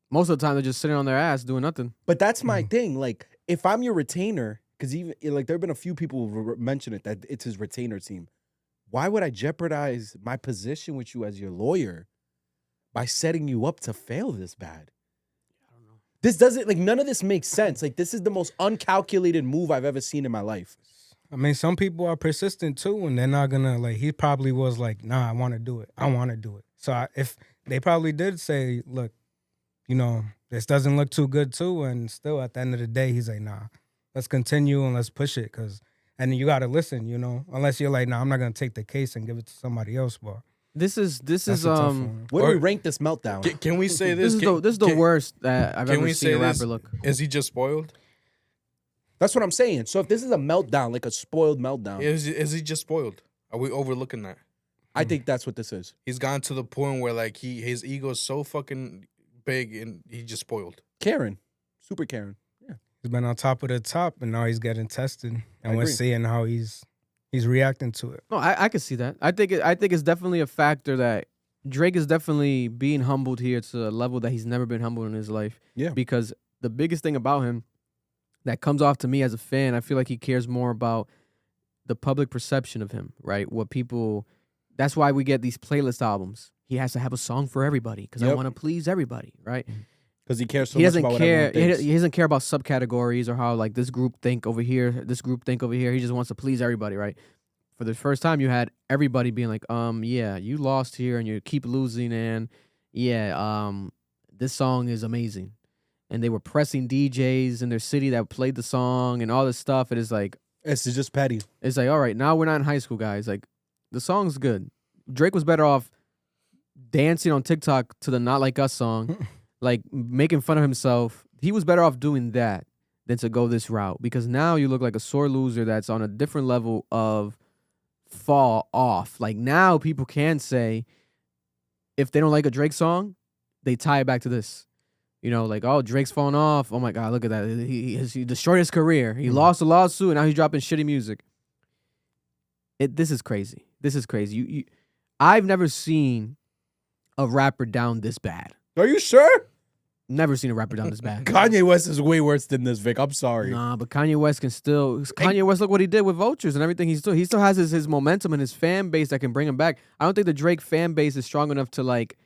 S1: Most of the time they're just sitting on their ass doing nothing.
S4: But that's my thing. Like, if I'm your retainer, because even like there have been a few people who mention it that it's his retainer team. Why would I jeopardize my position with you as your lawyer by setting you up to fail this bad? This doesn't, like, none of this makes sense. Like, this is the most uncalculated move I've ever seen in my life.
S3: I mean, some people are persistent too, and they're not gonna, like, he probably was like, nah, I want to do it. I want to do it. So if they probably did say, look, you know, this doesn't look too good too, and still at the end of the day, he's like, nah, let's continue and let's push it, and you got to listen, you know, unless you're like, nah, I'm not gonna take the case and give it to somebody else, but.
S1: This is
S3: That's a tough one.
S4: Where do we rank this meltdown?
S2: Can we say this?
S1: this is the worst that I've ever seen a rapper look.
S2: Is he just spoiled?
S4: That's what I'm saying. So if this is a meltdown, like a spoiled meltdown,
S2: Is he just spoiled? Are we overlooking that?
S4: I think that's what this is.
S2: He's gone to the point where like his ego is so fucking big and he just spoiled.
S4: Karen. Super Karen. Yeah.
S3: He's been on top of the top, and now he's getting tested, and we're
S4: agree.
S3: seeing how he's reacting to it.
S1: No, I can see that. I think it's definitely a factor that Drake is definitely being humbled here to a level that he's never been humbled in his life.
S4: Yeah.
S1: Because the biggest thing about him that comes off to me as a fan, I feel like he cares more about the public perception of him, right? What people. That's why we get these playlist albums. He has to have a song for everybody because I want to please everybody, right?
S4: Because he cares so
S1: He
S4: much
S1: doesn't
S4: about what
S1: care.
S4: everyone thinks.
S1: He doesn't care about subcategories or how like this group think over here, this group think over here. He just wants to please everybody, right? For the first time, you had everybody being like, yeah, you lost here and you keep losing, and yeah, this song is amazing. And they were pressing DJs in their city that played the song and all this stuff. It is like,
S4: It's just petty.
S1: it's like, all right, now we're not in high school, guys. Like, the song's good. Drake was better off dancing on TikTok to the Not Like Us song, like making fun of himself. He was better off doing that than to go this route, because now you look like a sore loser that's on a different level of fall off. Like, now people can say, if they don't like a Drake song, they tie it back to this. You know, like, oh, Drake's falling off. Oh my God, look at that. He destroyed his career. He lost a lawsuit, and now he's dropping shitty music. This is crazy. This is crazy. I've never seen a rapper down this bad.
S4: Are you sure?
S1: Never seen a rapper down this bad.
S4: Kanye West is way worse than this, Vic. I'm sorry.
S1: Nah, but Kanye West can still. Kanye West, look what he did with Vultures and everything. He still has his momentum and his fan base that can bring him back. I don't think the Drake fan base is strong enough to like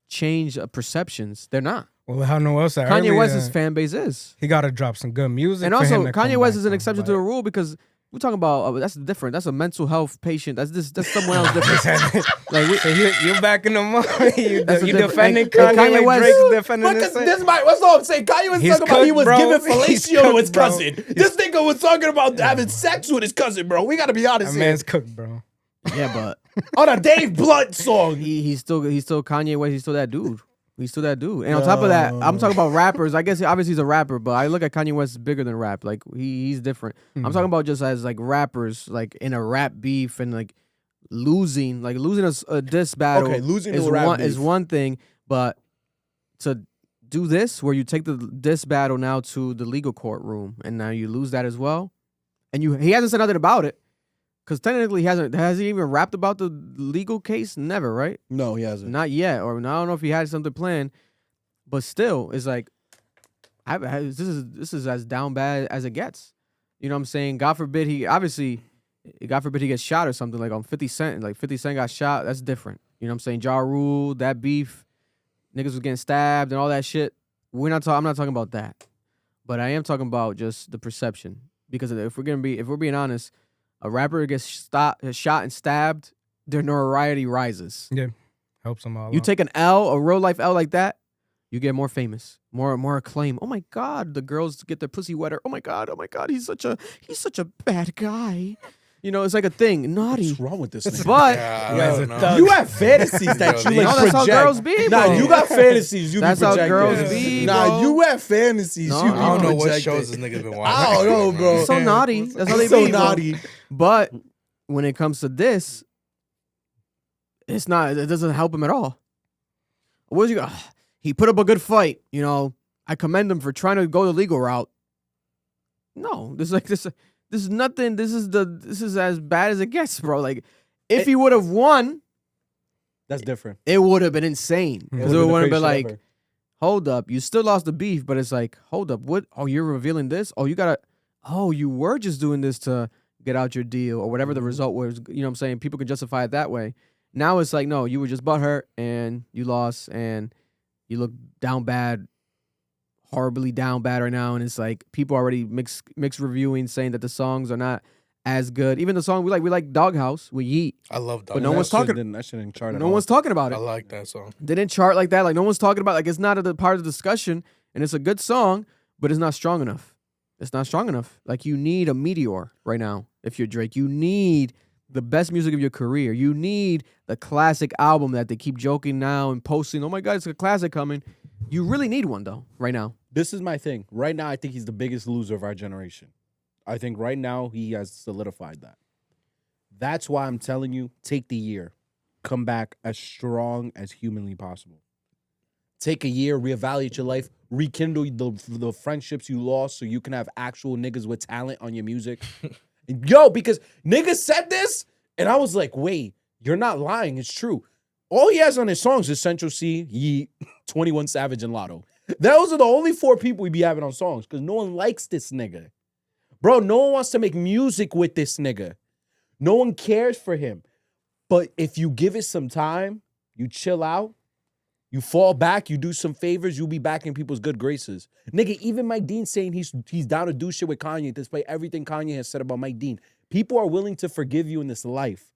S1: change perceptions. They're not.
S3: Well, how no else?
S1: Kanye West's fan base is.
S3: He got to drop some good music.
S1: And
S3: for
S1: also,
S3: him to
S1: Kanye
S3: come
S1: West
S3: back
S1: is an
S3: on,
S1: exception to
S3: but-
S1: the rule because we're talking about that's different. That's a mental health patient. That's someone else different. Like
S3: So you're backing him up. you
S1: That's a
S3: you
S1: different-
S3: defending
S1: and
S3: Kanye,
S1: Kanye
S3: like
S1: West-
S3: Drake's defending
S4: Because
S3: his
S4: this might, that's all I'm saying. Kanye was
S3: He's
S4: talking about he
S3: cooked,
S4: was
S3: bro.
S4: giving
S3: He's
S4: fellatio to
S3: cooked,
S4: his
S3: bro.
S4: cousin. This nigga was talking about having sex with his cousin, bro. We got to be honest
S3: That
S4: here.
S3: man's cooked, bro.
S1: yeah, but
S4: On a Dave Blunt song.
S1: he's still Kanye West. He's still that dude. He's still that dude. And on top of that, I'm talking about rappers. I guess obviously he's a rapper, but I look at Kanye West as bigger than rap. Like he's different. I'm talking about just as like rappers, like in a rap beef and like losing a diss battle.
S4: Okay, losing
S1: is
S4: to a rap
S1: one
S4: beef.
S1: is one thing, but to do this where you take the diss battle now to the legal courtroom and now you lose that as well, and he hasn't said nothing about it. Because technically, has he even rapped about the legal case? Never, right?
S4: No, he hasn't.
S1: Not yet. Or I don't know if he had something planned. But still, it's like, this is as down bad as it gets. You know what I'm saying? God forbid he gets shot or something like on 50 Cent. Like 50 Cent got shot. That's different. You know what I'm saying? Ja Rule, that beef, niggas was getting stabbed and all that shit. I'm not talking about that. But I am talking about just the perception. Because if we're being honest, a rapper gets shot and stabbed, their notoriety rises.
S3: Yeah, helps him all.
S1: You
S3: out.
S1: take an L, a real life L like that, you get more famous, more acclaim. Oh my God, the girls get their pussy wetter. Oh my God, he's such a bad guy. You know, it's like a thing. Naughty.
S4: What's wrong with this nigga?
S1: But
S2: Yeah,
S3: You guys
S2: I
S3: are
S2: don't know.
S3: thugs.
S4: You have fantasies that you
S2: No,
S4: like
S1: that's how
S4: project.
S1: girls be,
S4: Nah,
S1: bro.
S4: you got fantasies you
S1: That's
S4: be
S1: how
S4: projecting.
S1: girls be,
S4: Nah,
S1: bro.
S4: you have fantasies
S1: No,
S4: you be
S1: I
S2: I don't know what
S4: projecting.
S2: shows this nigga's been watching.
S4: I don't know, bro.
S1: so naughty. That's how they
S4: He's so
S1: be. bro.
S4: naughty.
S1: But when it comes to this, it doesn't help him at all. What you? He put up a good fight. You know, I commend him for trying to go the legal route. No, this is nothing. This is as bad as it gets, bro. Like, if he would have won,
S4: That's different.
S1: it would have been insane. Because it would have been like,
S4: ever.
S1: hold up, you still lost the beef, but it's like, hold up, what? Oh, you're revealing this? Oh, you were just doing this to get out your deal or whatever the result was. You know what I'm saying? People can justify it that way. Now it's like, no, you were just butthurt and you lost and you look down bad, horribly down bad right now. And it's like people already mixed reviewing, saying that the songs are not as good. Even the song we like Doghouse with Yeet.
S2: I love that.
S1: But no one's talking.
S4: That shit didn't chart at
S1: No
S4: all.
S1: one's talking about
S2: I
S1: it.
S2: like that song.
S1: Didn't chart like that. Like no one's talking about. Like it's not a part of the discussion, and it's a good song, but it's not strong enough. It's not strong enough. Like you need a meteor right now. If you're Drake, you need the best music of your career. You need the classic album that they keep joking now and posting. Oh my God, it's a classic coming. You really need one though right now.
S4: This is my thing. Right now, I think he's the biggest loser of our generation. I think right now he has solidified that. That's why I'm telling you, take the year. Come back as strong as humanly possible. Take a year, reevaluate your life, rekindle the friendships you lost so you can have actual niggas with talent on your music. Yo, because niggas said this, and I was like, wait, you're not lying. It's true. All he has on his songs is Central C, Yeet, 21 Savage, and Lotto. Those are the only 4 people we be having on songs because no one likes this nigga. Bro, no one wants to make music with this nigga. No one cares for him. But if you give it some time, you chill out, you fall back, you do some favors, you'll be back in people's good graces. Nigga, even Mike Dean saying he's down to do shit with Kanye despite everything Kanye has said about Mike Dean. People are willing to forgive you in this life.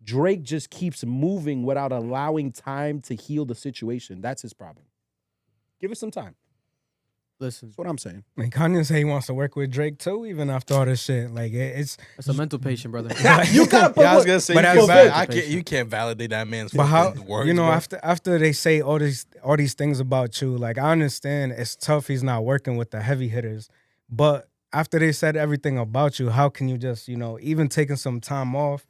S4: Drake just keeps moving without allowing time to heal the situation. That's his problem. Give it some time.
S1: Listen,
S4: That's what I'm saying.
S3: I mean, Kanye say he wants to work with Drake too, even after all this shit. Like it's
S1: that's a mental patient, brother.
S4: You gotta put
S2: Yeah, I was gonna say,
S3: But
S2: you can't validate that man's
S3: But how
S2: fucking words.
S3: you know
S2: bro.
S3: after they say all these things about you, like I understand it's tough. He's not working with the heavy hitters, but after they said everything about you, how can you just even taking some time off?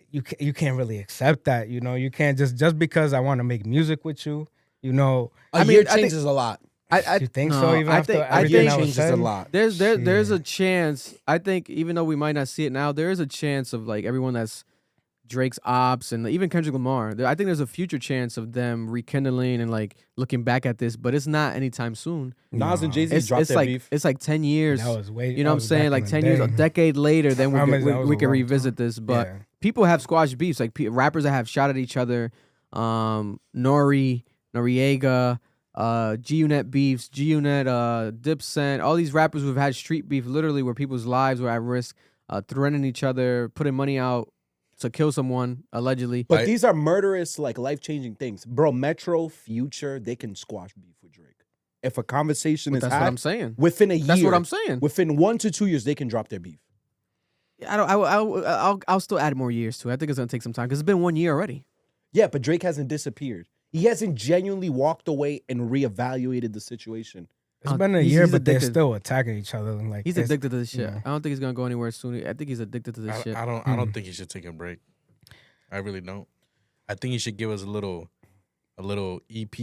S3: You can't really accept that. You can't just because I want to make music with you.
S4: A year changes a lot.
S3: You think so? Even
S1: I
S3: after
S1: think
S3: everything that was
S4: changes a
S3: said?
S4: lot.
S1: there's a chance. I think even though we might not see it now, there is a chance of like everyone that's Drake's ops and even Kendrick Lamar. I think there's a future chance of them rekindling and like looking back at this, but it's not anytime soon.
S4: Nas and Jay-Z
S1: It's,
S4: dropped
S1: it's
S4: their
S1: like
S4: beef.
S1: it's like 10 years.
S3: That was way.
S1: You know what I'm saying? Like 10 years, a decade later, then we can revisit this. But people have squashed beefs, like rappers that have shot at each other. Noriega, G-Unit beefs, G-Unit, Dipset, all these rappers who've had street beef, literally where people's lives were at risk, threatening each other, putting money out to kill someone, allegedly.
S4: But these are murderous, like life-changing things. Bro, Metro, Future, they can squash beef with Drake. If a conversation is
S1: That's
S4: had,
S1: what I'm saying.
S4: within a year.
S1: That's what I'm saying.
S4: Within 1 to 2 years, they can drop their beef.
S1: I'll still add more years to it. I think it's gonna take some time because it's been 1 year already.
S4: Yeah, but Drake hasn't disappeared. He hasn't genuinely walked away and reevaluated the situation.
S3: It's been a
S1: He's
S3: year, but they're
S1: addicted.
S3: still attacking each other. And like
S1: He's addicted to this shit.
S3: yeah.
S1: I don't think he's gonna go anywhere soon. I think he's addicted to this shit.
S2: I don't think he should take a break. I really don't. I think he should give us a little EP.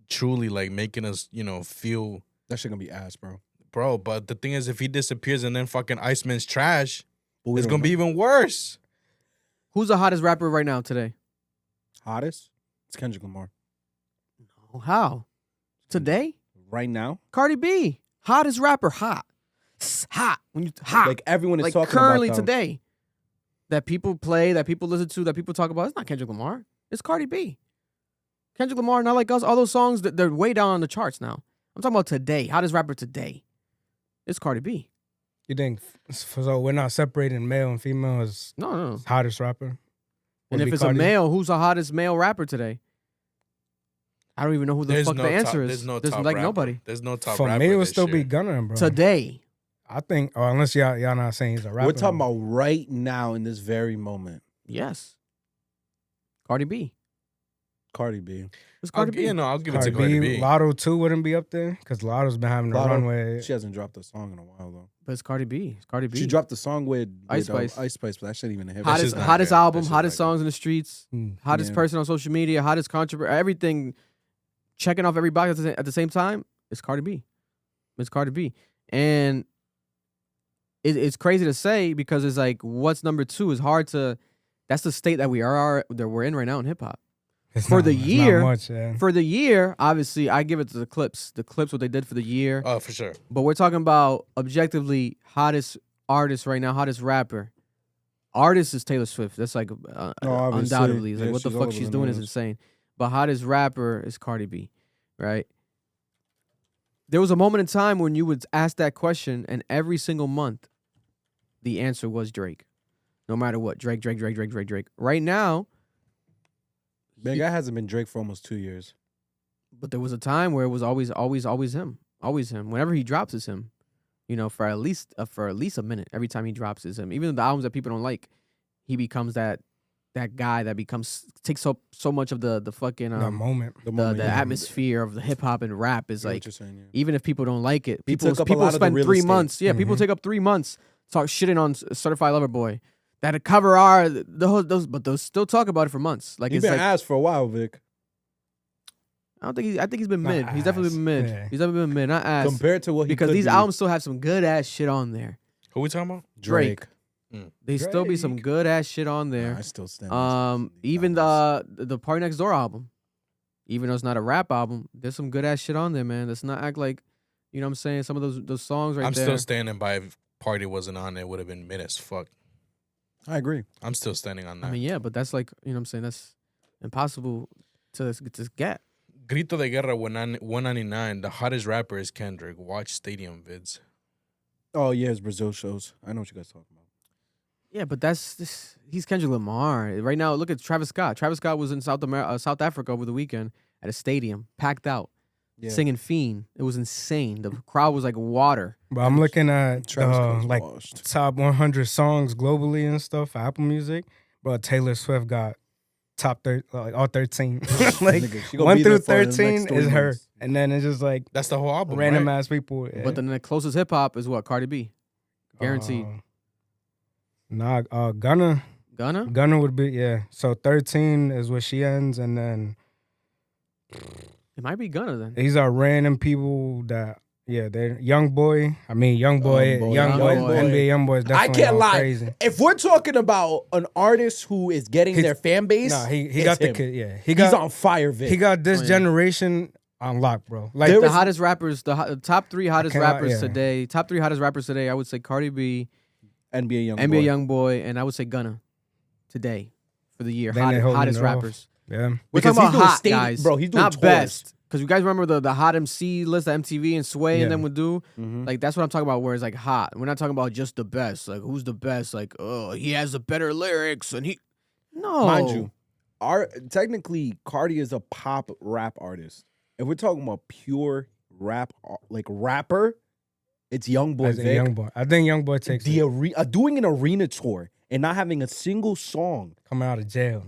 S2: Truly, like making us, feel,
S4: That shit gonna be ass, bro.
S2: bro. But the thing is, if he disappears and then fucking Iceman's trash,
S4: But we
S2: it's
S4: don't
S2: gonna be
S4: know.
S2: even worse.
S1: Who's the hottest rapper right now today?
S4: Hottest? It's Kendrick Lamar.
S1: How? Today?
S4: Right now?
S1: Cardi B. Hottest rapper. Hot. Hot. When you hot.
S4: Like everyone is
S1: Like
S4: talking
S1: currently
S4: about them.
S1: today. That people play, that people listen to, that people talk about. It's not Kendrick Lamar. It's Cardi B. Kendrick Lamar, not like us. All those songs, they're way down on the charts now. I'm talking about today. Hottest rapper today. It's Cardi B.
S3: You think so? We're not separating male and female as
S1: No.
S3: hottest rapper.
S1: And
S3: Would
S1: if
S3: be
S1: it's
S3: Cardi?
S1: a male, who's the hottest male rapper today? I don't even know who the fuck the answer is.
S2: There's no
S1: There's
S2: top
S1: like
S2: rapper.
S1: nobody.
S2: There's no top
S3: For
S2: rapper.
S3: me, it would
S2: this
S3: still be
S2: year.
S3: Gunna, bro.
S1: Today.
S3: I think, or unless y'all not saying he's a rapper.
S4: We're talking about right now in this very moment.
S1: Yes. Cardi B.
S4: Cardi B.
S1: It's Cardi B.
S2: I'll give it
S3: Cardi
S2: to Cardi
S3: B.
S2: B.
S3: Lotto 2 wouldn't be up there because Lotto's been having a
S4: Lotto,
S3: runway.
S4: She hasn't dropped a song in a while though.
S1: But it's Cardi B. It's Cardi B.
S4: She dropped a song with
S1: Ice Spice.
S4: Ice Spice, but that shit ain't even a hit.
S2: That's
S1: hottest
S2: just not
S1: hottest
S2: good.
S1: album,
S2: That's just
S1: hottest
S2: not good.
S1: songs in the streets, hottest
S4: Yeah.
S1: person on social media, hottest controversy, everything checking off every box at the same time. It's Cardi B. It's Cardi B. And it's crazy to say because it's like what's number 2 is hard to. That's the state that we're in right now in hip hop.
S3: It's
S1: For
S3: not-
S1: the
S3: it's not
S1: year,
S3: much, yeah.
S1: For the year, obviously, I give it to the Clips. The Clips, what they did for the year.
S2: Oh, for sure.
S1: But we're talking about objectively hottest artist right now, hottest rapper. artist is Taylor Swift. That's like
S4: obviously.
S1: undoubtedly. It's like
S4: Yeah,
S1: what the
S4: she's all
S1: fuck
S4: over
S1: she's
S4: the
S1: doing is
S4: news.
S1: insane. But hottest rapper is Cardi B, right? There was a moment in time when you would ask that question, and every single month, the answer was Drake. No matter what, Drake. Right now,
S4: Man, that hasn't been Drake for almost 2 years.
S1: but there was a time where it was always him. Always him. Whenever he drops, it's him. You know, for at least a minute. Every time he drops, it's him. Even the albums that people don't like, he becomes that guy that takes up so much of the fucking
S3: The moment.
S1: the atmosphere of the hip hop and rap is
S4: I know what
S1: like,
S4: you're saying, yeah.
S1: even if people don't like it,
S4: He
S1: people
S4: took up a lot of the
S1: spend
S4: real
S1: 3
S4: estate.
S1: months. Yeah, people
S3: Mhm.
S1: take up 3 months talk shitting on Certified Lover Boy. That cover art, but those still talk about it for months. Like
S4: You've
S1: it's
S4: been
S1: like
S4: asked for a while, Vic.
S1: I think he's been
S3: Not
S1: mid. He's definitely
S3: ass.
S1: been mid.
S3: Yeah.
S1: He's definitely been mid. Not ass.
S4: Compared to what he
S1: Because
S4: could
S1: these
S4: be.
S1: albums still have some good ass shit on there.
S2: Who we talking about?
S1: Drake. They still be some
S3: Drake.
S1: good ass shit on
S4: Nah,
S1: there.
S4: I still stand. by these
S1: Even
S4: albums.
S1: the Party Next Door album, even though it's not a rap album, there's some good ass shit on there, man. Let's not act like, you know what I'm saying? Some of those songs right
S2: I'm
S1: there.
S2: still standing by. If Party wasn't on, it would have been mid as fuck.
S4: I agree.
S2: I'm still standing on that.
S1: I mean, yeah, but that's like, you know what I'm saying? That's impossible to get.
S2: Grito de Guerra 199. The hottest rapper is Kendrick. Watch stadium vids.
S4: Oh yeah, it's Brazil shows. I know what you guys talking about.
S1: Yeah, but he's Kendrick Lamar. Right now, look at Travis Scott. Travis Scott was in South Africa over the weekend at a stadium, packed out,
S4: Yeah.
S1: singing Fiend. It was insane. The crowd was like water.
S3: But I'm looking at
S4: Travis Scott's
S3: like
S4: washed.
S3: top 100 songs globally and stuff for Apple Music. Bro, Taylor Swift got top all 13. Like
S4: Nigga, she gonna
S3: 1
S4: be
S3: through
S4: there for the next
S3: 13
S4: 3
S3: is her,
S4: months.
S3: and then it's just like
S2: That's the whole album.
S3: random
S2: right?
S3: ass people. Yeah.
S1: But then the closest hip hop is what? Cardi B. Guaranteed.
S3: Gunna would be, yeah. So 13 is where she ends, and then
S1: It might be Gunna then.
S3: these are random people that, yeah, they're Young Boy,
S1: Young Boy.
S3: NBA Young Boy is
S4: I
S3: definitely
S4: can't
S3: going
S4: lie.
S3: crazy.
S4: If we're talking about an artist who is getting
S3: He's-
S4: their fan base,
S3: No, he
S4: it's
S3: got the
S4: him.
S3: kid, yeah.
S4: He's on fire, Vic.
S3: He got this
S1: Oh, yeah.
S3: generation on lock, bro. Like
S4: There
S1: The
S4: was-
S1: hottest rappers, the top 3 hottest
S3: cannot-
S1: rappers
S3: yeah.
S1: today. Top 3 hottest rappers today. I would say Cardi B,
S4: NBA Young
S1: NBA
S4: Boy.
S1: Youngboy, and I would say Gunna today for the year.
S3: Then they holding
S1: Hottest
S3: it off.
S1: rappers.
S3: yeah.
S1: We're
S4: Because
S1: talking
S4: he's
S1: about
S4: doing
S1: hot
S4: stadium-
S1: guys,
S4: bro, he's doing
S1: not
S4: tours.
S1: best. Because you guys remember the hot MC list that MTV and Sway and
S3: Yeah.
S1: them would do.
S4: Mhm.
S1: Like that's what I'm talking about. Where it's like hot. We're not talking about just the best. Like who's the best? Like oh he has the better lyrics and he. No,
S4: Mind you, technically Cardi is a pop rap artist. If we're talking about pure rap, like rapper, it's Young Boy.
S3: As a
S4: Vic.
S3: Young Boy. I think Young Boy takes
S4: The
S3: it.
S4: doing an arena tour and not having a single song.
S3: Coming out of jail.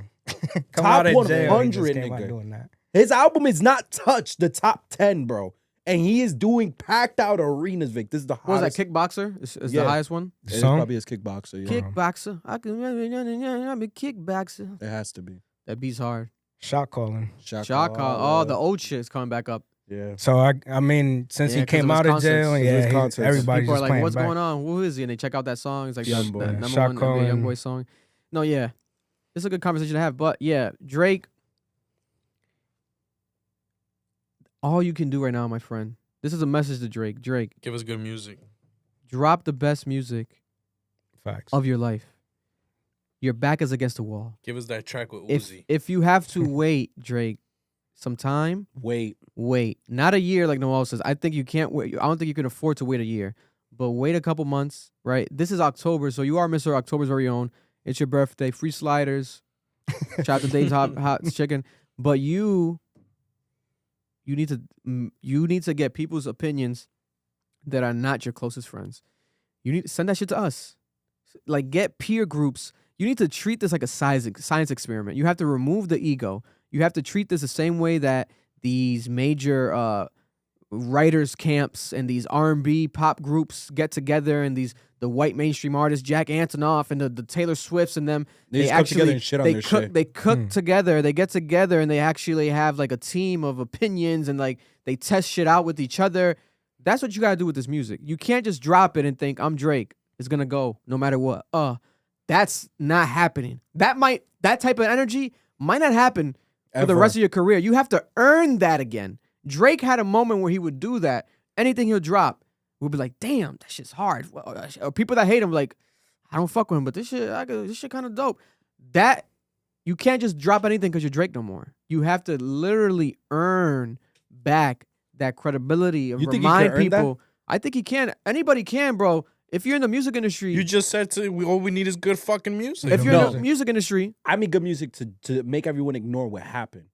S4: Top
S3: out of jail, he
S4: 100,
S3: just came out
S4: nigga.
S3: doing that.
S4: His album is not touched the top 10, bro. And he is doing packed out arenas, Vic. This is the
S1: what was
S4: hottest.
S1: that? Kickboxer is
S4: Yeah.
S1: the highest one.
S3: The
S4: It is
S3: song?
S4: probably his kickboxer. Yeah.
S1: Kickboxer. I'm a kickboxer.
S4: It has to be.
S1: That beat's hard.
S3: Shot calling.
S1: Shot call. Oh, the old shit is coming back up.
S4: Yeah.
S3: So I mean, since
S1: Yeah,
S3: he
S1: 'cause
S3: came
S1: of his
S3: out of
S1: concerts.
S3: jail,
S4: Of his
S3: yeah,
S4: concerts.
S3: everybody's
S1: People are
S3: just
S1: like,
S3: playing
S1: "What's
S3: back.
S1: going on? Who is he?" And they check out that song. It's like
S4: Young
S1: the
S4: Boy.
S1: number
S3: Shot
S1: one
S3: calling.
S1: Young Boy song. No, yeah, it's a good conversation to have. But yeah, Drake. All you can do right now, my friend. This is a message to Drake. Drake,
S2: Give us good music.
S1: drop the best music
S3: Facts.
S1: of your life. Your back is against the wall.
S2: Give us that track with
S1: If
S2: Uzi.
S1: if you have to wait, Drake, some time,
S4: Wait.
S1: not a year like Noel says. I think you can't wait. I don't think you can afford to wait a year, but wait a couple months. Right? This is October, so you are Mr. October's very own. It's your birthday. Free sliders. Shout out to Dave's hot chicken. But you need to get people's opinions that are not your closest friends. You need to send that shit to us. Like get peer groups. You need to treat this like a science experiment. You have to remove the ego. You have to treat this the same way that these major writers camps and these R&B pop groups get together, and the white mainstream artists, Jack Antonoff and the Taylor Swifts and them.
S4: They just come together and shit on
S1: they
S4: their
S1: cook,
S4: shit.
S1: They cook together. They get together and they actually have like a team of opinions and like they test shit out with each other. That's what you gotta do with this music. You can't just drop it and think I'm Drake. It's gonna go no matter what. That's not happening. That type of energy might not happen for the
S4: Ever.
S1: rest of your career. You have to earn that again. Drake had a moment where he would do that. Anything he'll drop, we'll be like, damn, that shit's hard. Or people that hate him like, I don't fuck with him, but this shit kind of dope. That you can't just drop anything because you're Drake no more. You have to literally earn back that credibility and
S4: You think he
S1: remind
S4: can earn that?
S1: people. I think he can. Anybody can, bro. If you're in the music industry,
S2: You just said all we need is good fucking music.
S1: if you're
S4: No.
S1: in the music industry,
S4: I mean, good music to make everyone ignore what happened.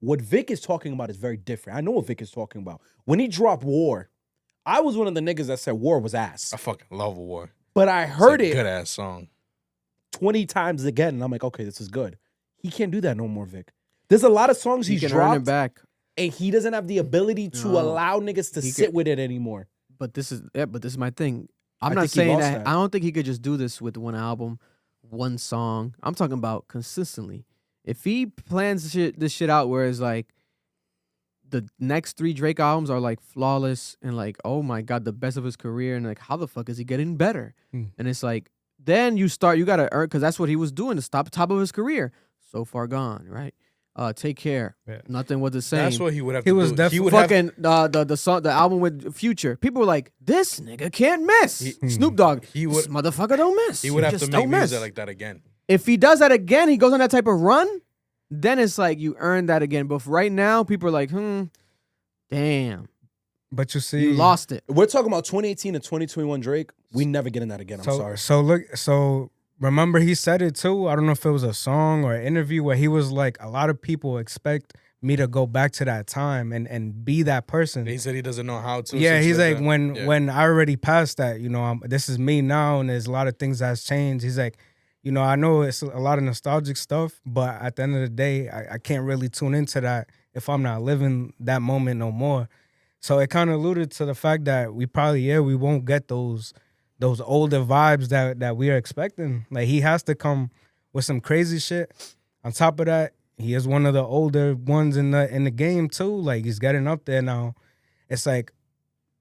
S4: What Vic is talking about is very different. I know what Vic is talking about. When he dropped War, I was one of the niggas that said War was ass.
S2: I fucking love War.
S4: But I heard it
S2: Good ass song.
S4: 20 times again, and I'm like, okay, this is good. He can't do that no more, Vic. There's a lot of songs
S1: he
S4: he's
S1: can earn it
S4: dropped,
S1: back.
S4: and he doesn't have the ability to
S1: No.
S4: allow niggas to
S1: He
S4: sit
S1: could-
S4: with it anymore.
S1: But this is my thing. I'm
S4: I
S1: not
S4: think he
S1: saying
S4: lost
S1: that.
S4: that.
S1: I don't think he could just do this with one album, one song. I'm talking about consistently. If he plans this shit out where it's like the next 3 Drake albums are like flawless and like, oh my God, the best of his career, and like, how the fuck is he getting better? And it's like, then you gotta earn, because that's what he was doing, the top of his career. So Far Gone, right? Take Care.
S3: Yeah.
S1: Nothing was the same.
S2: That's what he would have
S3: He
S2: to
S3: was
S2: do.
S3: definitely
S2: He would have
S1: Fucking the song, the album with Future. People were like, "This nigga can't miss." Snoop Dogg.
S2: he
S1: This
S2: would-
S1: motherfucker don't miss.
S2: he would have to
S1: just
S2: make
S1: don't
S2: music
S1: miss.
S2: like that again.
S1: If he does that again, he goes on that type of run. Then it's like you earn that again. But for right now, people are like, damn,
S3: But you see,
S1: you lost it.
S4: We're talking about 2018 and 2021 Drake. We never getting that again. I'm sorry.
S3: So remember he said it too. I don't know if it was a song or an interview where he was like, a lot of people expect me to go back to that time and be that person.
S2: He said he doesn't know how to.
S3: Yeah,
S2: so
S3: he's like,
S2: that.
S3: when I already passed that, this is me now, and there's a lot of things that's changed. He's like, I know it's a lot of nostalgic stuff, but at the end of the day, I can't really tune into that if I'm not living that moment no more. So it kind of alluded to the fact that we won't get those older vibes that we are expecting. Like, he has to come with some crazy shit. On top of that, he is one of the older ones in the game too. Like, he's getting up there now. It's like,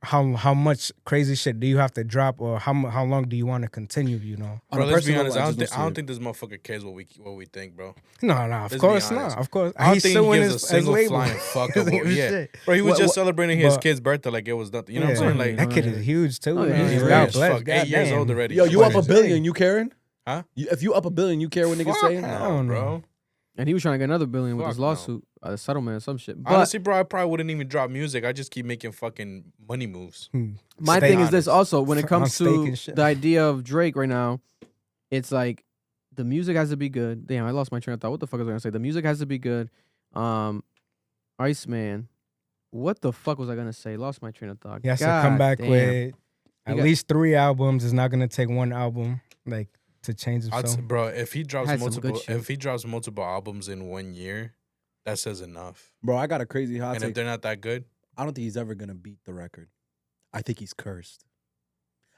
S3: how much crazy shit do you have to drop, or how long do you want to continue?
S4: On
S2: Bro,
S4: a
S2: let's be
S4: personal
S2: honest.
S4: level,
S2: I
S4: just
S2: don't
S4: see it.
S2: think this motherfucker cares what we think, bro.
S3: No, of
S2: Let's
S3: course
S2: be honest.
S3: not. Of course,
S2: I don't
S3: he's
S2: think he
S3: suing
S2: gives a
S3: his
S2: single
S3: label.
S2: flying fuck about yeah.
S3: Shit.
S2: Bro, he was
S3: What-
S2: just celebrating his
S3: but-
S2: kid's birthday like it was nothing. You know what I'm saying? Like,
S3: that kid is huge too.
S1: Oh, yeah,
S3: man.
S1: he's
S3: God
S1: rich.
S3: bless.
S2: fuck, 8 years
S3: Goddamn.
S2: old already.
S4: Yo, you up a
S3: What?
S4: billion? You caring?
S2: Huh?
S4: If you up a billion, you care what niggas
S3: Fuck
S4: saying?
S3: hell.
S2: No,
S3: no.
S2: bro.
S1: And he was trying to get another billion with
S2: Fuck
S1: his
S2: no.
S1: lawsuit, a settlement or some shit. But
S2: Honestly, bro, I probably wouldn't even drop music. I just keep making fucking money moves.
S1: my
S3: Stay
S1: thing is this
S2: honest.
S1: also, when it
S3: On
S1: comes
S3: steak
S1: to
S3: and shit.
S1: the idea of Drake right now, it's like the music has to be good. Damn, I lost my train of thought. What the fuck was I gonna say? The music has to be good. Iceman. What the fuck was I gonna say? Lost my train of thought.
S3: He has to
S1: God
S3: come back
S1: damn.
S3: with at
S1: got-
S3: least 3 albums. It's not gonna take one album to change himself.
S2: Bro, if he drops
S1: Had some good
S2: multiple albums in 1 year, that says enough.
S4: Bro, I got a crazy hot
S2: And if
S4: take.
S2: they're not that good,
S4: I don't think he's ever gonna beat the record. I think he's cursed.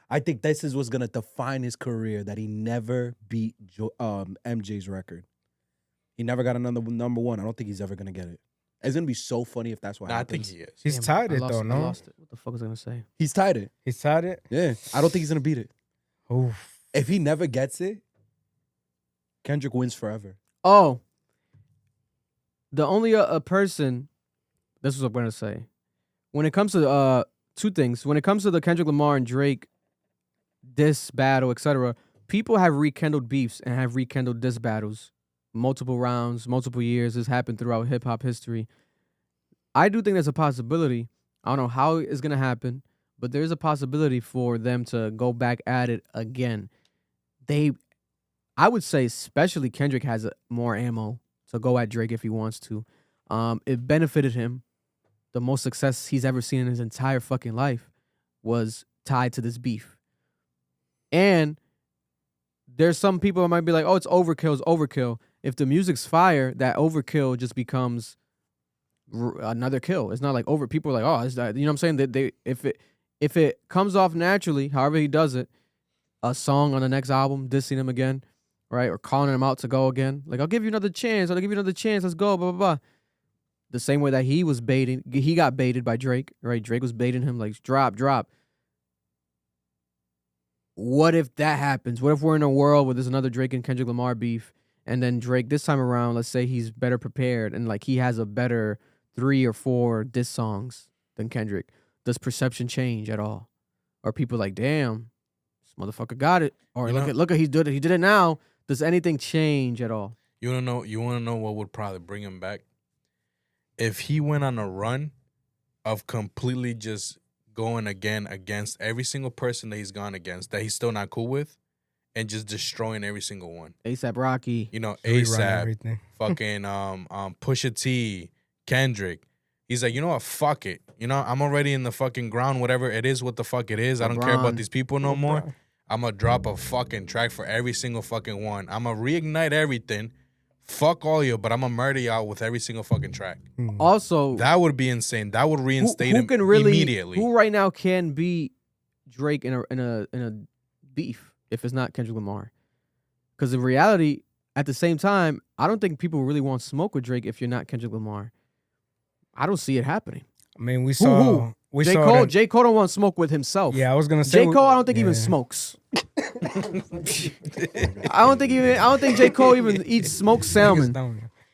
S4: I think this is what's gonna define his career, that he never beat MJ's record. He never got another number one. I don't think he's ever gonna get it. It's gonna be so funny if that's what
S2: I think
S4: happens.
S2: he is.
S3: He's
S1: Damn,
S3: tied
S1: I
S3: it
S1: lost
S3: though,
S1: I
S3: no?
S1: lost it. What the fuck was I gonna say?
S4: He's tied it.
S3: He's tied it.
S4: Yeah, I don't think he's gonna beat it.
S3: Oof.
S4: If he never gets it, Kendrick wins forever.
S1: Oh, the only a person. This is what I'm gonna say. When it comes to 2 things, when it comes to the Kendrick Lamar and Drake diss battle, etc., people have rekindled beefs and have rekindled diss battles, multiple rounds, multiple years. This happened throughout hip hop history. I do think there's a possibility. I don't know how it's gonna happen, but there is a possibility for them to go back at it again. I would say, especially Kendrick has more ammo to go at Drake if he wants to. It benefited him. The most success he's ever seen in his entire fucking life was tied to this beef. And there's some people that might be like, oh, it's overkill. If the music's fire, that overkill just becomes another kill. It's not like over. People are like, oh, it's that. You know what I'm saying? If it comes off naturally, however he does it, a song on the next album, dissing him again, right? Or calling him out to go again. Like, I'll give you another chance. Let's go, blah, blah, blah. The same way that he got baited by Drake, right? Drake was baiting him, like, drop. What if that happens? What if we're in a world where there's another Drake and Kendrick Lamar beef, and then Drake this time around, let's say he's better prepared and like he has a better 3 or 4 diss songs than Kendrick. Does perception change at all? Or people like, damn, this motherfucker got it. Or
S2: You
S1: look at he did it now. Does anything change at all?
S2: You wanna know what would probably bring him back? If he went on a run of completely just going again against every single person that he's gone against that he's still not cool with, and just destroying every single one.
S1: ASAP Rocky.
S2: You know,
S3: Rerun
S2: ASAP,
S3: everything.
S2: fucking Pusha T, Kendrick. He's like, you know what? Fuck it. You know, I'm already in the fucking ground. Whatever it is, what the fuck it is. I don't care about
S1: LeBron.
S2: these people no more. I'm gonna drop a fucking track for every single fucking one. I'm gonna reignite everything. Fuck all you, but I'm gonna murder y'all with every single fucking track.
S1: Also,
S2: That would be insane. That would reinstate
S1: who
S2: him
S1: can really,
S2: immediately.
S1: Who right now can beat Drake in a beef if it's not Kendrick Lamar? Because in reality, at the same time, I don't think people really want smoke with Drake if you're not Kendrick Lamar. I don't see it happening.
S3: I mean, we saw
S1: J. Cole. J. Cole don't want smoke with himself.
S3: Yeah, I was gonna say
S1: J. Cole, I don't think even smokes. I don't think J. Cole even eats smoked salmon.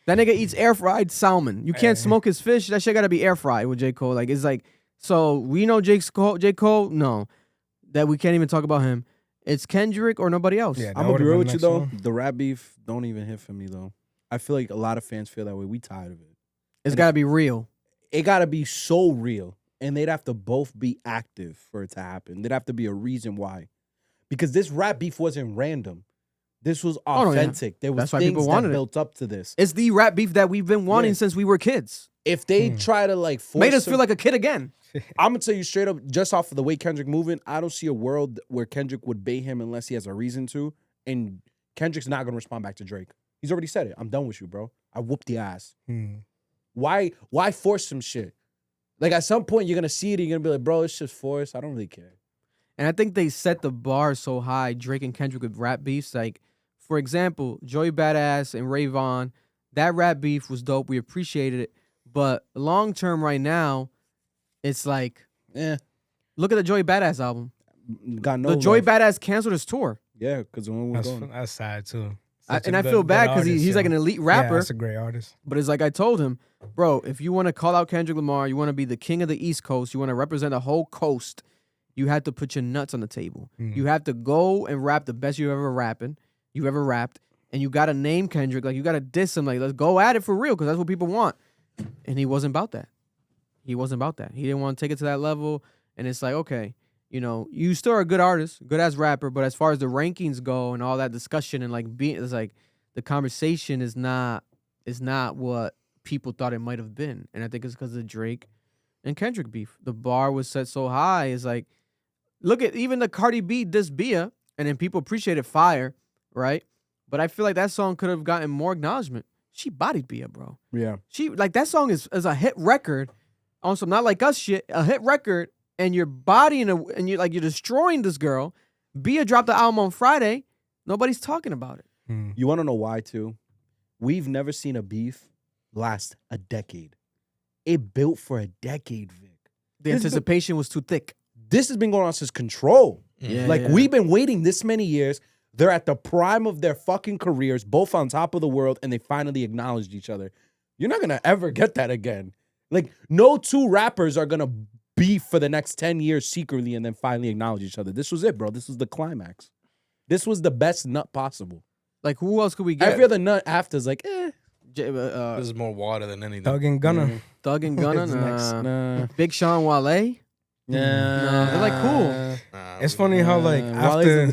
S1: That nigga eats air fried salmon. You can't smoke his fish. That shit gotta be air fried with J. Cole. Like it's like, so we know J. Cole. No, that we can't even talk about him. It's Kendrick or nobody else.
S3: Yeah,
S4: I'm gonna be real with you though. The rap beef don't even hit for me though. I feel like a lot of fans feel that way. We tired of it.
S1: It's gotta be real.
S4: It gotta be so real, and they'd have to both be active for it to happen. There'd have to be a reason why, because this rap beef wasn't random. This was authentic. There was
S1: That's why people
S4: things that
S1: wanted it.
S4: built up to this.
S1: It's the rap beef that we've been wanting
S4: Yeah.
S1: since we were kids.
S4: If they try to like force
S1: Made us feel like a kid again.
S4: I'm gonna tell you straight up, just off of the way Kendrick moving, I don't see a world where Kendrick would bait him unless he has a reason to. And Kendrick's not gonna respond back to Drake. He's already said it. I'm done with you, bro. I whooped the ass. Why force some shit? Like at some point you're gonna see it and you're gonna be like, bro, it's just forced. I don't really care.
S1: And I think they set the bar so high, Drake and Kendrick with rap beefs. Like, for example, Joey Badass and Ray Vaughn, that rap beef was dope. We appreciated it. But long term right now, it's like, look at the Joey Badass album.
S4: Got no
S1: The Joey
S4: love.
S1: Badass canceled his tour.
S4: Yeah, because when we were going.
S3: That's sad too.
S1: And I feel bad because he's like an elite rapper.
S3: Yeah, that's a great artist.
S1: But it's like I told him, bro, if you want to call out Kendrick Lamar, you want to be the king of the East Coast, you want to represent the whole coast, you have to put your nuts on the table. You have to go and rap the best you ever rapped, and you got to name Kendrick. Like, you got to diss him. Like, let's go at it for real because that's what people want. And he wasn't about that. He didn't want to take it to that level. And it's like, okay, you know, you still are a good artist, good ass rapper, but as far as the rankings go and all that discussion and like being, it's like the conversation is not what people thought it might have been. And I think it's because of Drake and Kendrick beef. The bar was set so high. It's like, look at even the Cardi B diss Bia, and then people appreciated Fire, right? But I feel like that song could have gotten more acknowledgement. She bodied Bia, bro.
S4: Yeah.
S1: She like that song is a hit record on some Not Like Us shit, a hit record, and you're bodying and you're destroying this girl. Bia dropped the album on Friday. Nobody's talking about it.
S4: You want to know why too? We've never seen a beef last a decade. It built for a decade, Vic.
S1: The anticipation was too thick.
S4: This has been going on since Control.
S1: Yeah,
S4: Like,
S1: yeah.
S4: we've been waiting this many years. They're at the prime of their fucking careers, both on top of the world, and they finally acknowledged each other. You're not going to ever get that again. Like, no two rappers are going to beef for the next 10 years secretly and then finally acknowledge each other. This was it, bro. This was the climax. This was the best nut possible.
S1: Like, who else could we get?
S4: Every other nut after is like,
S2: This is more water than anything.
S3: Thug and Gunna.
S1: Thug and Gunna,
S3: It's next.
S1: nah. Big Sean Wale. Nah, they're like cool.
S3: It's funny how like
S4: after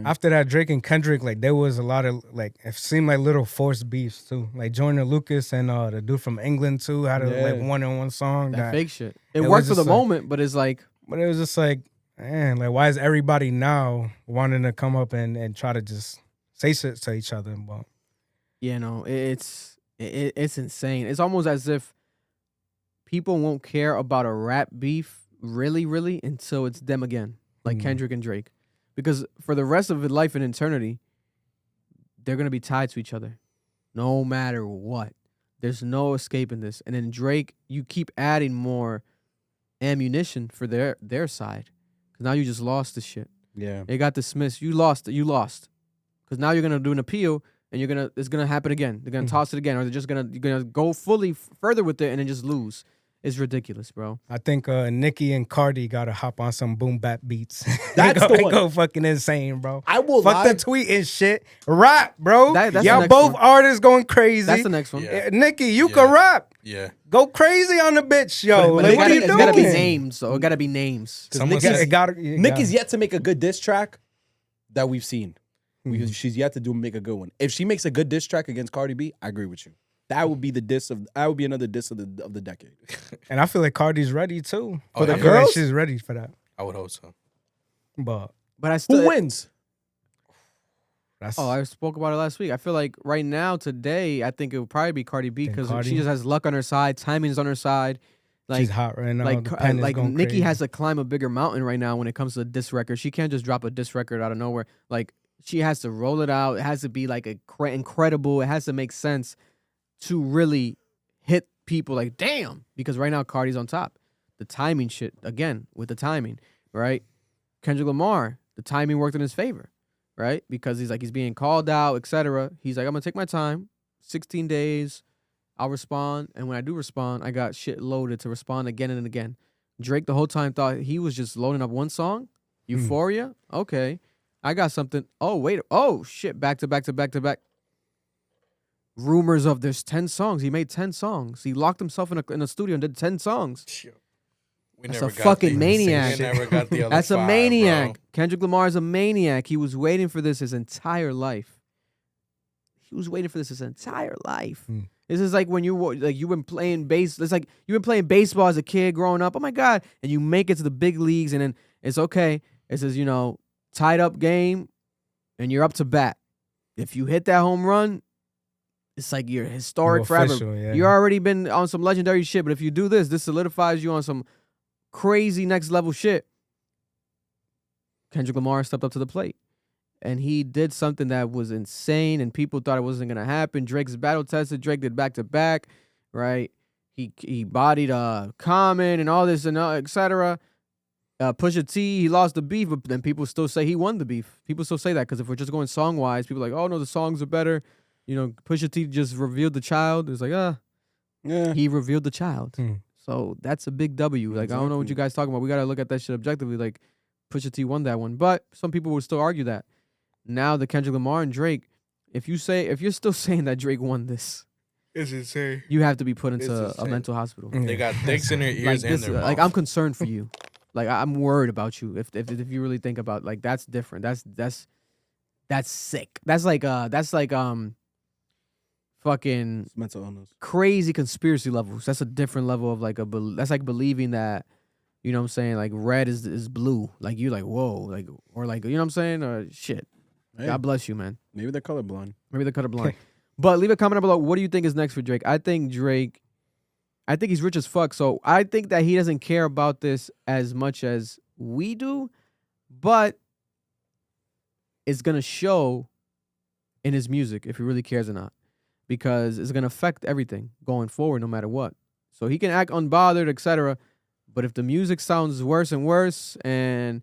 S3: after that Drake and Kendrick, like there was a lot of like it seemed like little forced beefs too. Like Joyner Lucas and the dude from England too had a like one-on-one song.
S1: That fake shit. It
S3: was
S1: worked for
S3: just
S1: the
S3: like-
S1: moment, but it's like,
S3: But it was just like, man, like why is everybody now wanting to come up and try to just say shit to each other? But
S1: you know, it's insane. It's almost as if people won't care about a rap beef really until it's them again, like Kendrick and Drake. Because for the rest of life and eternity, they're going to be tied to each other no matter what. There's no escaping this. And then Drake, you keep adding more ammunition for their side. Because now you just lost the shit.
S4: Yeah.
S1: It got dismissed. You lost. Because now you're going to do an appeal and it's going to happen again. They're going to toss it again. Or you're going to go fully further with it and then just lose. is ridiculous, bro.
S3: I think Nicki and Cardi gotta hop on some boom bap beats.
S4: That's the one.
S3: Go fucking insane, bro.
S4: I will
S3: Fuck
S4: lie.
S3: the tweet and shit. Rap, bro.
S1: That's the
S3: Y'all
S1: next
S3: both
S1: one.
S3: artists going crazy.
S1: That's the next one.
S2: Yeah.
S3: Nicki, you
S2: Yeah.
S3: can rap.
S2: Yeah.
S3: Go crazy on the bitch, yo.
S1: But
S3: Like,
S1: it
S3: what are you
S1: it's
S3: doing?
S1: gotta be names, so it gotta be names.
S2: Someone
S4: Nicki's-
S2: said,
S4: Nick is yet to make a good diss track that we've seen. She's yet to make a good one. If she makes a good diss track against Cardi B, I agree with you. That would be the diss of. That would be another diss of the decade.
S3: And I feel like Cardi's ready too.
S2: Oh,
S3: I
S2: yeah.
S3: feel like
S4: Girls?
S3: she's ready for that.
S2: I would hope so.
S3: But
S1: But I still
S4: Who wins?
S3: that's
S1: Oh, I spoke about it last week. I feel like right now, today, I think it would probably be Cardi B
S3: Think
S1: because
S3: Cardi?
S1: she just has luck on her side, timing's on her side. Like,
S3: she's hot right now. The pen is
S1: like
S3: going
S1: Nicki
S3: crazy.
S1: has to climb a bigger mountain right now when it comes to diss record. She can't just drop a diss record out of nowhere. Like she has to roll it out. It has to be like incredible. It has to make sense to really hit people. Like damn, because right now Cardi's on top. The timing shit again with the timing, right? Kendrick Lamar, the timing worked in his favor, right? Because he's being called out, etc. He's like, I'm gonna take my time, 16 days. I'll respond, and when I do respond, I got shit loaded to respond again and again. Drake the whole time thought he was just loading up one song, Euphoria. Okay, I got something. Oh wait, oh shit, back to back to back to back. Rumors of there's 10 songs. He made 10 songs. He locked himself in a studio and did 10 songs.
S2: We
S1: That's
S2: never
S1: a
S2: got
S1: fucking
S2: the-
S1: maniac.
S2: We never got the other
S1: That's a
S2: five,
S1: maniac.
S2: bro.
S1: Kendrick Lamar is a maniac. He was waiting for this his entire life. He was waiting for this his entire life. This is like when you've been playing it's like you've been playing baseball as a kid growing up. Oh my God. And you make it to the big leagues and then it's okay. It says, tied up game and you're up to bat. If you hit that home run, it's like you're historic forever.
S3: official, yeah.
S1: You already been on some legendary shit, but if you do this solidifies you on some crazy next level shit. Kendrick Lamar stepped up to the plate. And he did something that was insane, and people thought it wasn't gonna happen. Drake's battle tested. Drake did back to back, right? He bodied Common and all this and etc. Pusha T, he lost the beef, but then people still say he won the beef. People still say that because if we're just going song wise, people are like, oh no, the songs are better. Pusha T just revealed the child. It's like
S4: Yeah.
S1: he revealed the child. So that's a big W. Like I don't know what
S4: Exactly.
S1: you guys talking about. We gotta look at that shit objectively. Like Pusha T won that one, but some people would still argue that. Now the Kendrick Lamar and Drake, if you're still saying that Drake won this,
S2: It's insane.
S1: you have to be put into
S2: It's
S1: a
S2: insane.
S1: mental hospital.
S2: They got dicks in their ears and their
S1: Like
S2: mouth.
S1: I'm concerned for you. Like I'm worried about you. If you really think about like that's different. That's sick. That's like fucking
S4: It's mental illness.
S1: crazy conspiracy levels. That's a different level of like that's like believing that, you know what I'm saying, like red is blue. Like you like whoa, like or like you know what I'm saying, or shit.
S4: Hey,
S1: God bless you, man.
S4: maybe they're colorblind.
S1: Maybe they're colorblind. But leave a comment below. What do you think is next for Drake? I think he's rich as fuck. So I think that he doesn't care about this as much as we do, but it's gonna show in his music if he really cares or not, because it's gonna affect everything going forward, no matter what. So he can act unbothered, etc. But if the music sounds worse and worse, and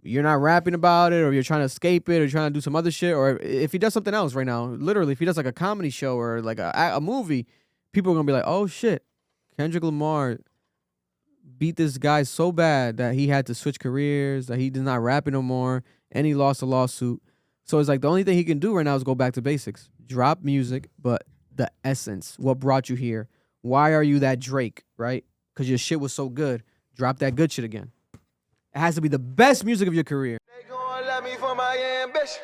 S1: you're not rapping about it, or you're trying to escape it, or you're trying to do some other shit, or if he does something else right now, literally, if he does like a comedy show or like a movie, people are gonna be like, oh shit, Kendrick Lamar beat this guy so bad that he had to switch careers, that he did not rapping no more, and he lost a lawsuit. So it's like the only thing he can do right now is go back to basics. Drop music, but the essence, what brought you here? Why are you that Drake, right? Because your shit was so good. Drop that good shit again. It has to be the best music of your career.
S5: They gon' love me for my ambition.